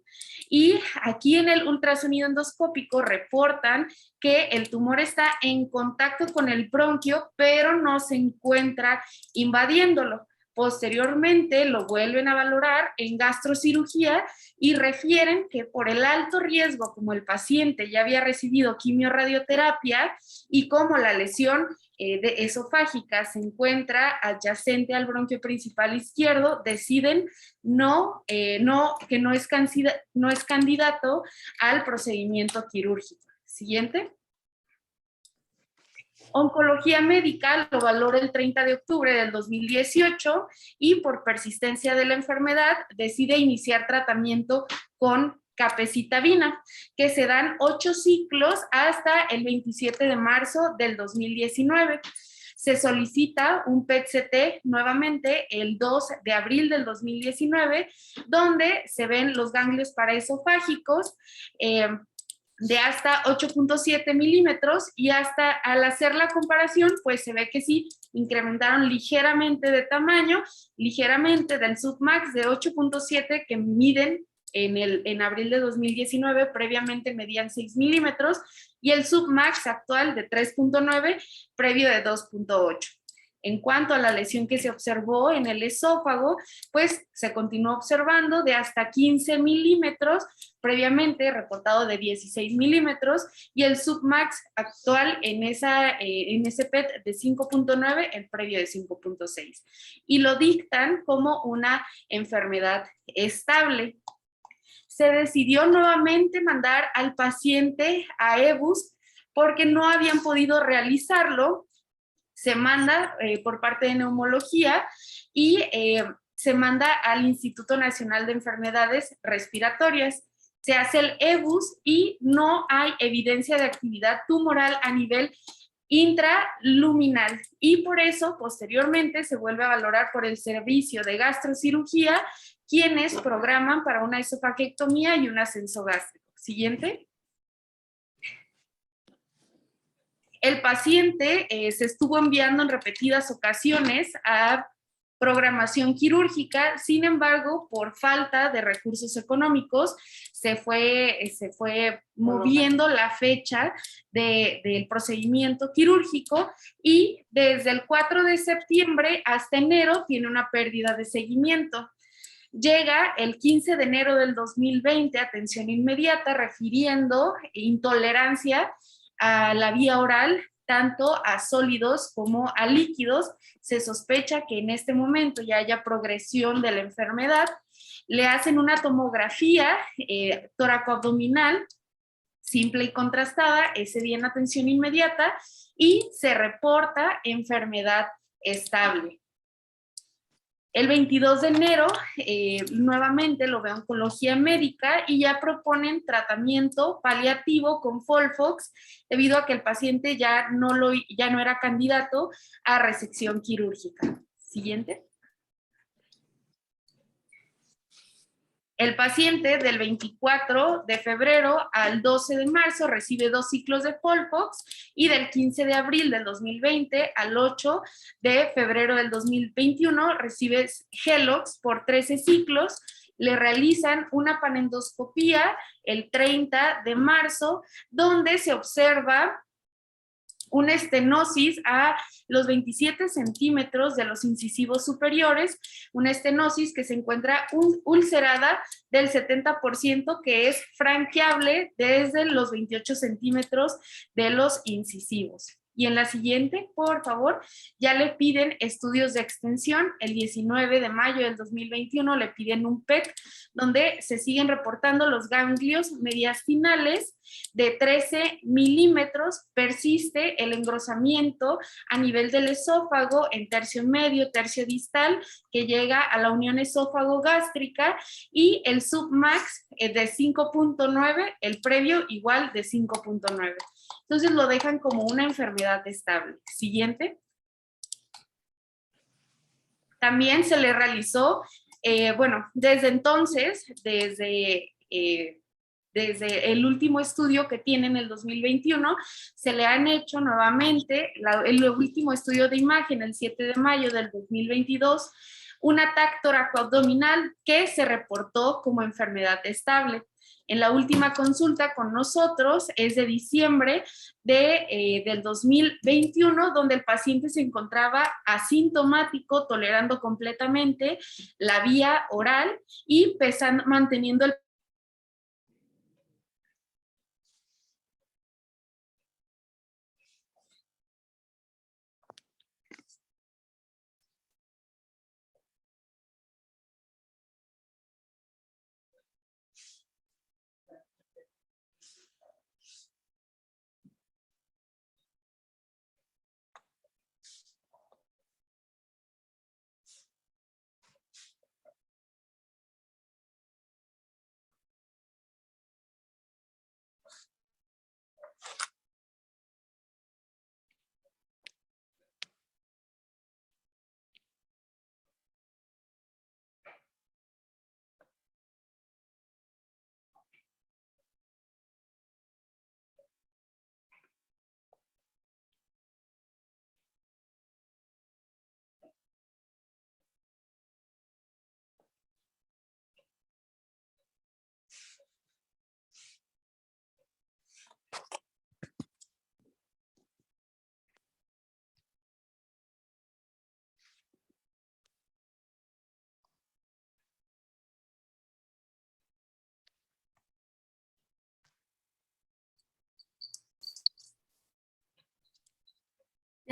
Y aquí en el ultrasonido endoscópico reportan que el tumor está en contacto con el bronquio, pero no se encuentra invadiéndolo. Posteriormente lo vuelven a valorar en gastrocirugía y refieren que por el alto riesgo, como el paciente ya había recibido quimioradioterapia y como la lesión esofágica se encuentra adyacente al bronquio principal izquierdo, deciden que no es candidato al procedimiento quirúrgico. Siguiente. Oncología médica lo valora el 30 de octubre del 2018 y por persistencia de la enfermedad decide iniciar tratamiento con capecitabina, que se dan 8 ciclos hasta el 27 de marzo del 2019. Se solicita un PET-CT nuevamente el 2 de abril del 2019, donde se ven los ganglios paraesofágicos de hasta 8.7 milímetros, y hasta al hacer la comparación, pues se ve que sí incrementaron ligeramente de tamaño, ligeramente del submax de 8.7 que miden en abril de 2019, previamente medían 6 milímetros, y el submax actual de 3.9, previo de 2.8. En cuanto a la lesión que se observó en el esófago, pues se continuó observando de hasta 15 milímetros, previamente reportado de 16 milímetros, y el submax actual en ese PET de 5.9, el previo de 5.6. Y lo dictan como una enfermedad estable. Se decidió nuevamente mandar al paciente a EBUS porque no habían podido realizarlo. Se manda por parte de neumología y se manda al Instituto Nacional de Enfermedades Respiratorias. Se hace el EBUS y no hay evidencia de actividad tumoral a nivel intraluminal, y por eso posteriormente se vuelve a valorar por el servicio de gastrocirugía, quienes programan para una esofagiectomía y un ascenso gástrico. Siguiente. El paciente se estuvo enviando en repetidas ocasiones a programación quirúrgica. Sin embargo, por falta de recursos económicos, se fue moviendo la fecha del procedimiento quirúrgico, y desde el 4 de septiembre hasta enero tiene una pérdida de seguimiento. Llega el 15 de enero del 2020, atención inmediata, refiriendo intolerancia a la vía oral, tanto a sólidos como a líquidos. Se sospecha que en este momento ya haya progresión de la enfermedad. Le hacen una tomografía tóraco-abdominal simple y contrastada ese día en atención inmediata, y se reporta enfermedad estable. El 22 de enero, nuevamente lo ve a oncología médica y ya proponen tratamiento paliativo con Folfox, debido a que el paciente ya no era candidato a resección quirúrgica. Siguiente. El paciente del 24 de febrero al 12 de marzo recibe 2 ciclos de Folfox, y del 15 de abril del 2020 al 8 de febrero del 2021 recibe Gelox por 13 ciclos. Le realizan una panendoscopía el 30 de marzo, donde se observa una estenosis a los 27 centímetros de los incisivos superiores, una estenosis que se encuentra ulcerada del 70%, que es franqueable desde los 28 centímetros de los incisivos. Y en la siguiente, por favor, ya le piden estudios de extensión. El 19 de mayo del 2021 le piden un PET, donde se siguen reportando los ganglios mediastinales de 13 milímetros. Persiste el engrosamiento a nivel del esófago en tercio medio, tercio distal, que llega a la unión esófago-gástrica, y el submax de 5.9, el previo igual de 5.9. Entonces lo dejan como una enfermedad estable. Siguiente. También se le realizó, desde entonces, desde el último estudio que tiene en el 2021, se le han hecho nuevamente el último estudio de imagen, el 7 de mayo del 2022, un ataque toracoabdominal que se reportó como enfermedad estable. En la última consulta con nosotros es de diciembre del 2021, donde el paciente se encontraba asintomático, tolerando completamente la vía oral y manteniendo el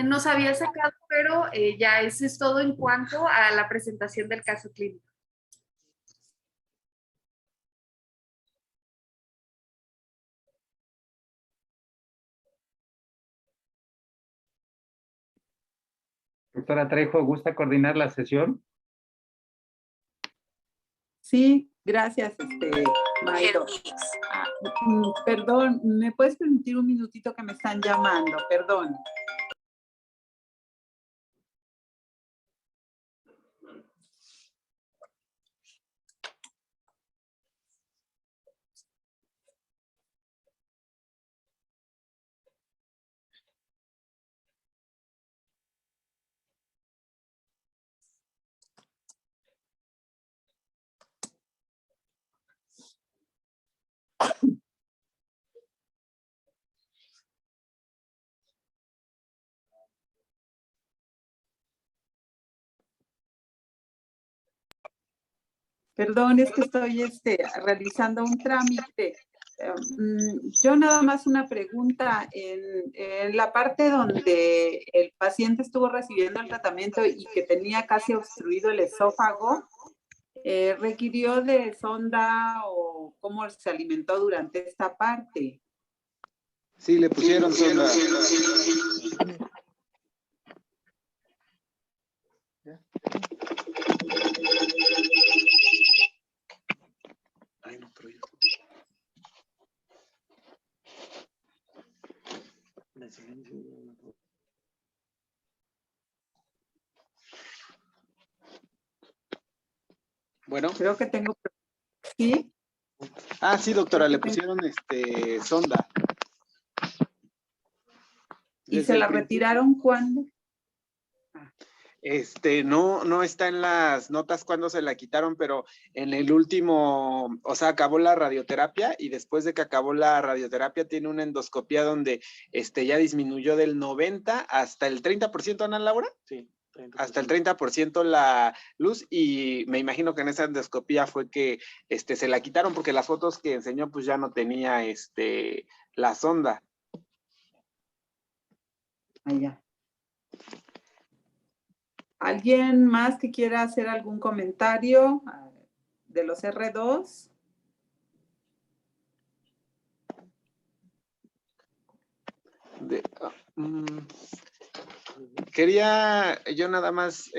nos había sacado, pero ya eso es todo en cuanto a la presentación del caso clínico. Doctora Trejo, ¿gusta coordinar la sesión? Sí, gracias, Mayro. Perdón, ¿me puedes permitir un minutito que me están llamando? Perdón. Perdón, es que estoy realizando un trámite. Yo nada más una pregunta. En la parte donde el paciente estuvo recibiendo el tratamiento y que tenía casi obstruido el esófago, ¿requirió de sonda o cómo se alimentó durante esta parte? Sí, le pusieron sonda. Ay, no, pero yo. Bueno. Creo que tengo... ¿Sí? Ah, sí, doctora, le pusieron sonda. ¿Y Desde se el la principio. retiraron cuándo? No está en las notas cuando se la quitaron, pero en el último, o sea, acabó la radioterapia y después de que acabó la radioterapia tiene una endoscopía donde ya disminuyó del 90 hasta el 30%, Ana Laura. Sí, 30%. Hasta el 30% la luz, y me imagino que en esa endoscopía fue que se la quitaron porque las fotos que enseñó pues ya no tenía la sonda. Allá. ¿Alguien más que quiera hacer algún comentario de los R2? Quería yo nada más,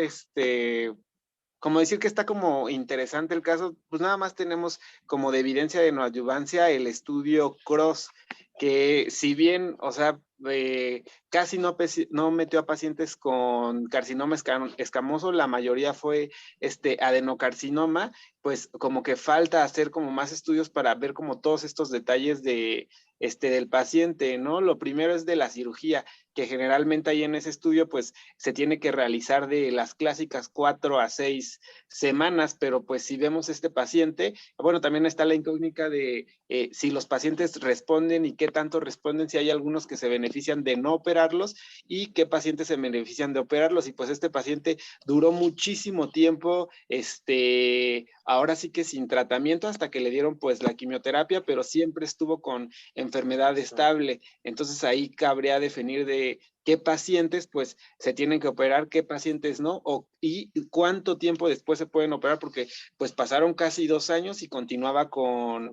como decir que está como interesante el caso, pues nada más tenemos como de evidencia de neoadyuvancia el estudio CROSS, que si bien, o sea, casi no metió a pacientes con carcinoma escamoso, la mayoría fue adenocarcinoma, pues como que falta hacer como más estudios para ver como todos estos detalles del paciente, ¿no? Lo primero es de la cirugía, que generalmente ahí en ese estudio pues se tiene que realizar de las clásicas 4 a 6 semanas, pero pues si vemos este paciente, bueno, también está la incógnita de si los pacientes responden y qué tanto responden, si hay algunos que se benefician de no operarlos y qué pacientes se benefician de operarlos, y pues este paciente duró muchísimo tiempo, ahora sí que sin tratamiento hasta que le dieron pues la quimioterapia, pero siempre estuvo con enfermedad estable. Entonces ahí cabría definir de qué pacientes pues se tienen que operar, qué pacientes no, y cuánto tiempo después se pueden operar, porque pues pasaron casi 2 años y continuaba con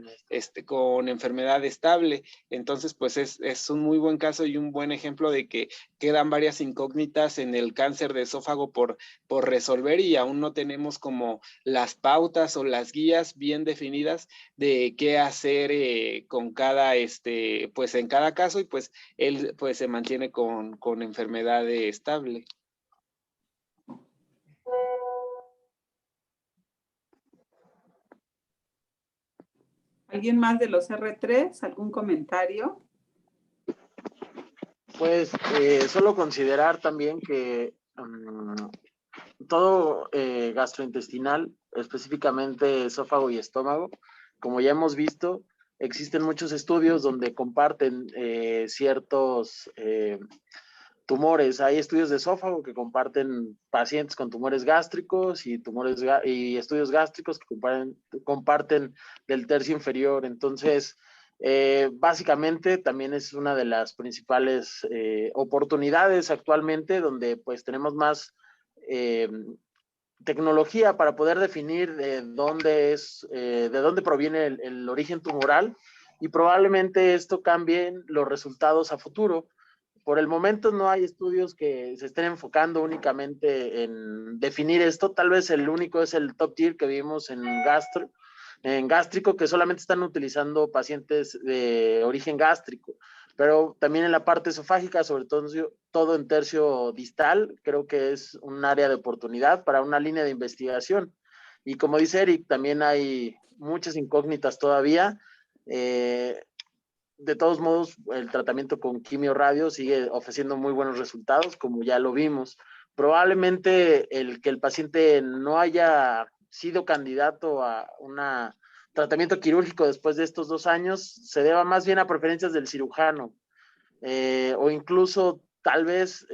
enfermedad estable. Entonces pues es un muy buen caso y un buen ejemplo de que quedan varias incógnitas en el cáncer de esófago por resolver, y aún no tenemos como las pautas o las guías bien definidas de qué hacer con cada, pues en cada caso, y pues él pues se mantiene con enfermedad estable. ¿Alguien más de los R3? ¿Algún comentario? Pues solo considerar también que todo gastrointestinal, específicamente esófago y estómago, como ya hemos visto, existen muchos estudios donde comparten ciertos tumores. Hay estudios de esófago que comparten pacientes con tumores gástricos y estudios gástricos que comparten del tercio inferior. Entonces, básicamente también es una de las principales oportunidades actualmente donde pues tenemos más tecnología para poder definir de dónde proviene el origen tumoral, y probablemente esto cambie los resultados a futuro. Por el momento no hay estudios que se estén enfocando únicamente en definir esto. Tal vez el único es el top tier que vimos en gástrico, que solamente están utilizando pacientes de origen gástrico, pero también en la parte esofágica, sobre todo en tercio distal, creo que es un área de oportunidad para una línea de investigación. Y como dice Eric, también hay muchas incógnitas todavía. De todos modos, el tratamiento con quimio-radio sigue ofreciendo muy buenos resultados, como ya lo vimos. Probablemente el que el paciente no haya sido candidato a un tratamiento quirúrgico después de estos 2 años se deba más bien a preferencias del cirujano, o incluso tal vez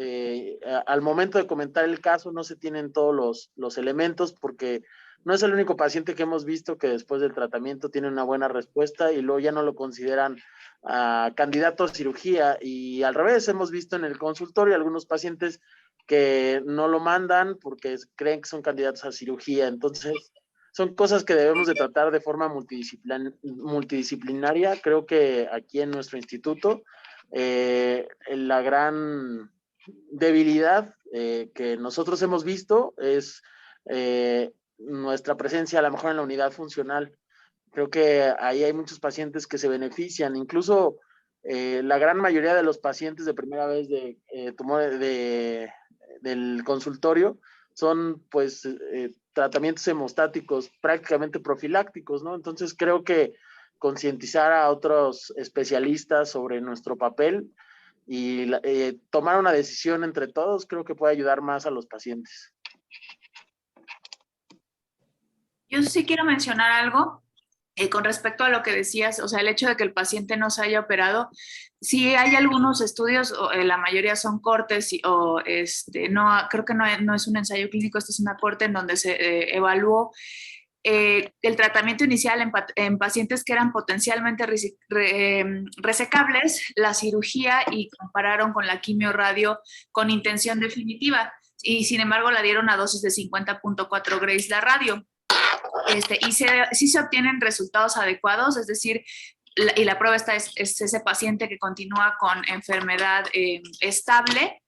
al momento de comentar el caso no se tienen todos los elementos, porque no es el único paciente que hemos visto que después del tratamiento tiene una buena respuesta y luego ya no lo consideran candidato a cirugía, y al revés, hemos visto en el consultorio algunos pacientes que no lo mandan porque creen que son candidatos a cirugía. Entonces, son cosas que debemos de tratar de forma multidisciplinaria. Creo que aquí en nuestro instituto, la gran debilidad que nosotros hemos visto es nuestra presencia a lo mejor en la unidad funcional. Creo que ahí hay muchos pacientes que se benefician, incluso la gran mayoría de los pacientes de primera vez de tumores del consultorio son pues tratamientos hemostáticos prácticamente profilácticos, ¿no? Entonces creo que concientizar a otros especialistas sobre nuestro papel y tomar una decisión entre todos creo que puede ayudar más a los pacientes. Yo sí quiero mencionar algo con respecto a lo que decías, o sea, el hecho de que el paciente no se haya operado. Sí hay algunos estudios, la mayoría son cortes, no, creo que no es un ensayo clínico, esto es una corte en donde se evaluó el tratamiento inicial en pacientes que eran potencialmente resecables, la cirugía, y compararon con la quimio-radio con intención definitiva, y sin embargo la dieron a dosis de 50.4 grays la radio. Y sí se obtienen resultados adecuados, es decir, y la prueba es ese paciente que continúa con enfermedad estable,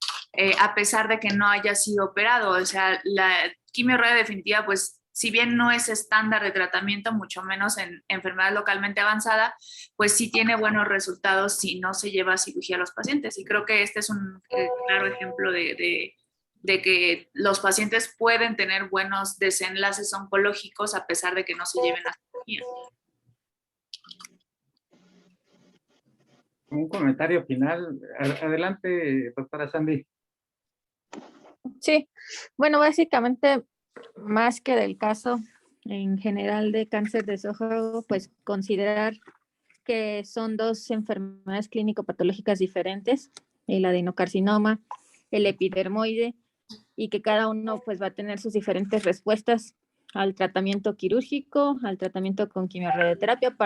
a pesar de que no haya sido operado. O sea, la quimio-radio definitiva, pues, si bien no es estándar de tratamiento, mucho menos en enfermedad localmente avanzada, pues sí tiene buenos resultados si no se lleva a cirugía a los pacientes. Y creo que este es un claro ejemplo de que los pacientes pueden tener buenos desenlaces oncológicos a pesar de que no se lleven a cirugía. Un comentario final. Adelante, doctora Sandy. Sí, bueno, básicamente, más que del caso en general de cáncer de esófago, pues considerar que son dos enfermedades clínico-patológicas diferentes, el adenocarcinoma, el epidermoide, y que cada uno pues va a tener sus diferentes respuestas al tratamiento quirúrgico, al tratamiento con quimioradioterapia,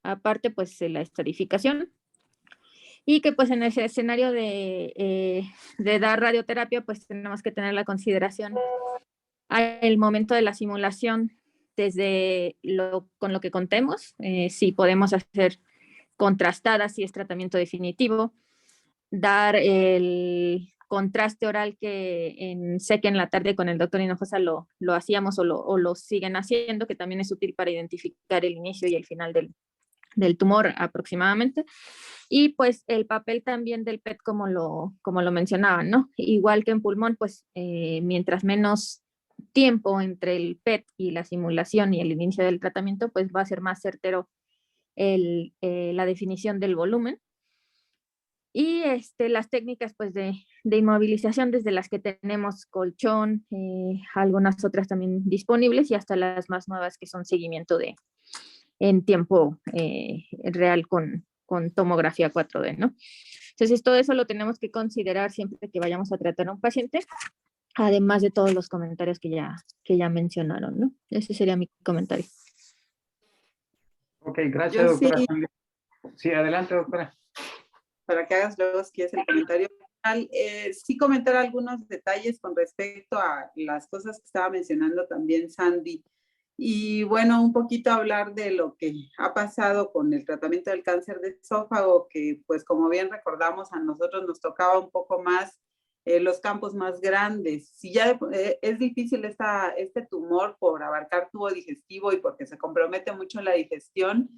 aparte pues la estratificación, y que pues en ese escenario de dar radioterapia pues tenemos que tener la consideración al momento de la simulación, desde con lo que contemos, si podemos hacer contrastadas si es tratamiento definitivo, dar el contraste oral que sé que en la tarde con el doctor Hinojosa lo hacíamos o lo siguen haciendo, que también es útil para identificar el inicio y el final del tumor aproximadamente. Y pues el papel también del PET, como lo mencionaban, ¿no? Igual que en pulmón, pues mientras menos tiempo entre el PET y la simulación y el inicio del tratamiento, pues va a ser más certero la definición del volumen. Y las técnicas pues de inmovilización, desde las que tenemos colchón, algunas otras también disponibles, y hasta las más nuevas que son seguimiento en tiempo real con tomografía 4D, ¿no? Entonces todo eso lo tenemos que considerar siempre que vayamos a tratar a un paciente, además de todos los comentarios que ya mencionaron, ¿no? Ese sería mi comentario. Ok, gracias, doctora. Sí. Sí, adelante, doctora. Para que hagas luego, si quieres, el comentario final. Sí comentar algunos detalles con respecto a las cosas que estaba mencionando también Sandy. Y bueno, un poquito hablar de lo que ha pasado con el tratamiento del cáncer de esófago, que pues como bien recordamos, a nosotros nos tocaba un poco más los campos más grandes. Si ya es difícil este tumor por abarcar tubo digestivo y porque se compromete mucho la digestión,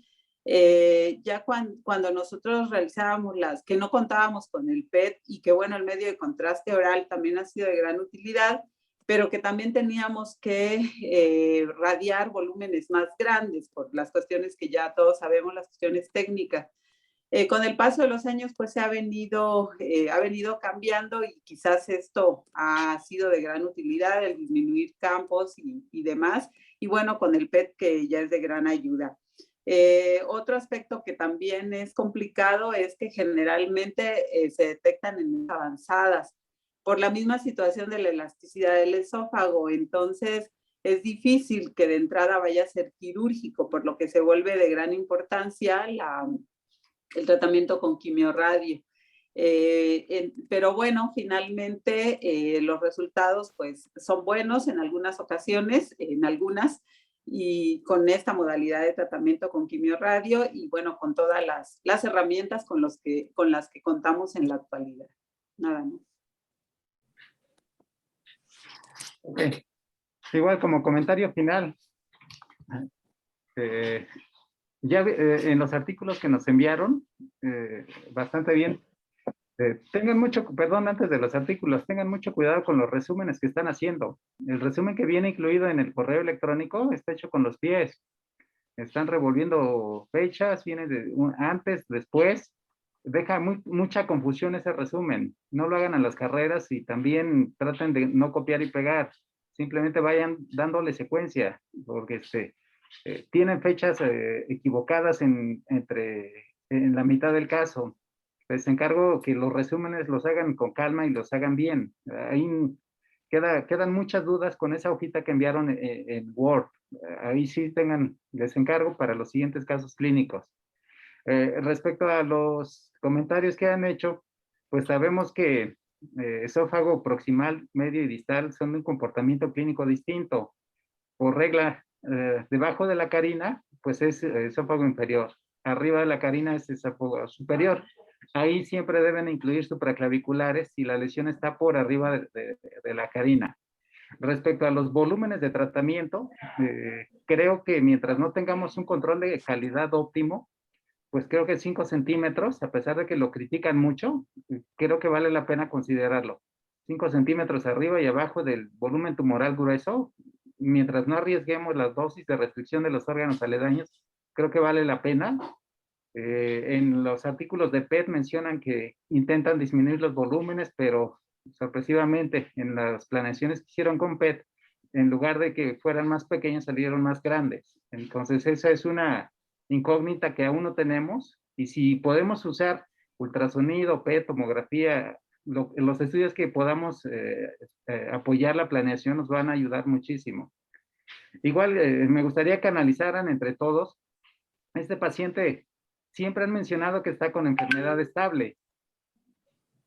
ya cuando nosotros realizábamos las que no contábamos con el PET, y que bueno, el medio de contraste oral también ha sido de gran utilidad, pero que también teníamos que radiar volúmenes más grandes por las cuestiones que ya todos sabemos, las cuestiones técnicas. Con el paso de los años, pues se ha venido cambiando, y quizás esto ha sido de gran utilidad, el disminuir campos y demás, y bueno, con el PET, que ya es de gran ayuda. Otro aspecto que también es complicado es que generalmente se detectan en avanzadas por la misma situación de la elasticidad del esófago. Entonces, es difícil que de entrada vaya a ser quirúrgico, por lo que se vuelve de gran importancia el tratamiento con quimiorradio. Pero bueno, finalmente los resultados pues son buenos en algunas ocasiones, y con esta modalidad de tratamiento con quimiorradio y bueno, con todas las herramientas con las que contamos en la actualidad. Nada más. Okay. Igual como comentario final, ya en los artículos que nos enviaron, bastante bien. Tengan mucho, perdón, antes de los artículos, tengan mucho cuidado con los resúmenes que están haciendo. El resumen que viene incluido en el correo electrónico está hecho con los pies. Están revolviendo fechas, viene antes, después. Deja mucha confusión ese resumen. No lo hagan a las carreras y también traten de no copiar y pegar. Simplemente vayan dándole secuencia, porque tienen fechas equivocadas en la mitad del caso. Les encargo que los resúmenes los hagan con calma y los hagan bien. Ahí quedan muchas dudas con esa hojita que enviaron en Word. Ahí sí les encargo para los siguientes casos clínicos. Respecto a los comentarios que han hecho, pues sabemos que esófago proximal, medio y distal son de un comportamiento clínico distinto. Por regla, debajo de la carina, pues es esófago inferior. Arriba de la carina es esófago superior. Ahí siempre deben incluir supraclaviculares si la lesión está por arriba de la carina. Respecto a los volúmenes de tratamiento, creo que mientras no tengamos un control de calidad óptimo, pues creo que 5 centímetros, a pesar de que lo critican mucho, creo que vale la pena considerarlo. 5 centímetros arriba y abajo del volumen tumoral grueso, mientras no arriesguemos las dosis de restricción de los órganos aledaños, creo que vale la pena. En los artículos de PET mencionan que intentan disminuir los volúmenes, pero sorpresivamente en las planeaciones que hicieron con PET, en lugar de que fueran más pequeños, salieron más grandes. Entonces esa es una incógnita que aún no tenemos, y si podemos usar ultrasonido, PET, tomografía, los estudios que podamos apoyar la planeación nos van a ayudar muchísimo. Igual me gustaría que analizaran entre todos, este paciente siempre han mencionado que está con enfermedad estable,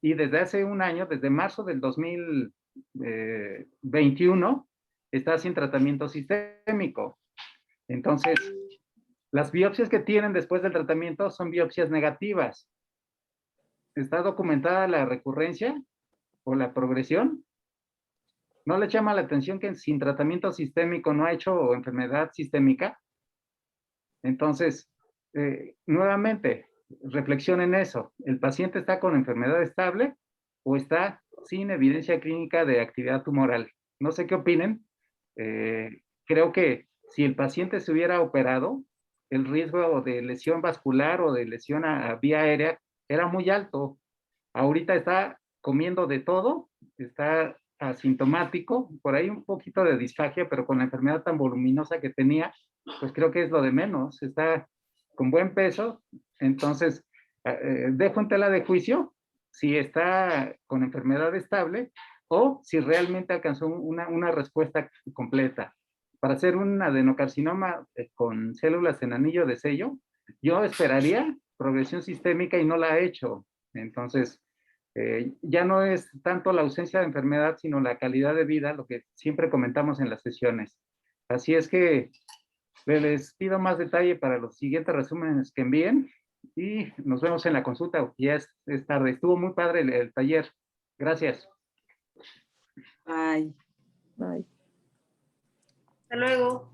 y desde hace un año, desde marzo del 2021, está sin tratamiento sistémico. Entonces, las biopsias que tienen después del tratamiento son biopsias negativas. ¿Está documentada la recurrencia o la progresión? ¿No le llama la atención que sin tratamiento sistémico no ha hecho enfermedad sistémica? Entonces, nuevamente, reflexionen eso. ¿El paciente está con enfermedad estable o está sin evidencia clínica de actividad tumoral? No sé qué opinen. Creo que si el paciente se hubiera operado, el riesgo de lesión vascular o de lesión a vía aérea era muy alto. Ahorita está comiendo de todo, está asintomático, por ahí un poquito de disfagia, pero con la enfermedad tan voluminosa que tenía, pues creo que es lo de menos. Está con buen peso, entonces dejo en tela de juicio si está con enfermedad estable o si realmente alcanzó una respuesta completa. Para hacer un adenocarcinoma con células en anillo de sello, yo esperaría progresión sistémica y no la ha hecho. Entonces, ya no es tanto la ausencia de enfermedad, sino la calidad de vida, lo que siempre comentamos en las sesiones. Así es que les pido más detalle para los siguientes resúmenes que envíen y nos vemos en la consulta. Ya es tarde. Estuvo muy padre el taller. Gracias. Bye. Bye. Hasta luego.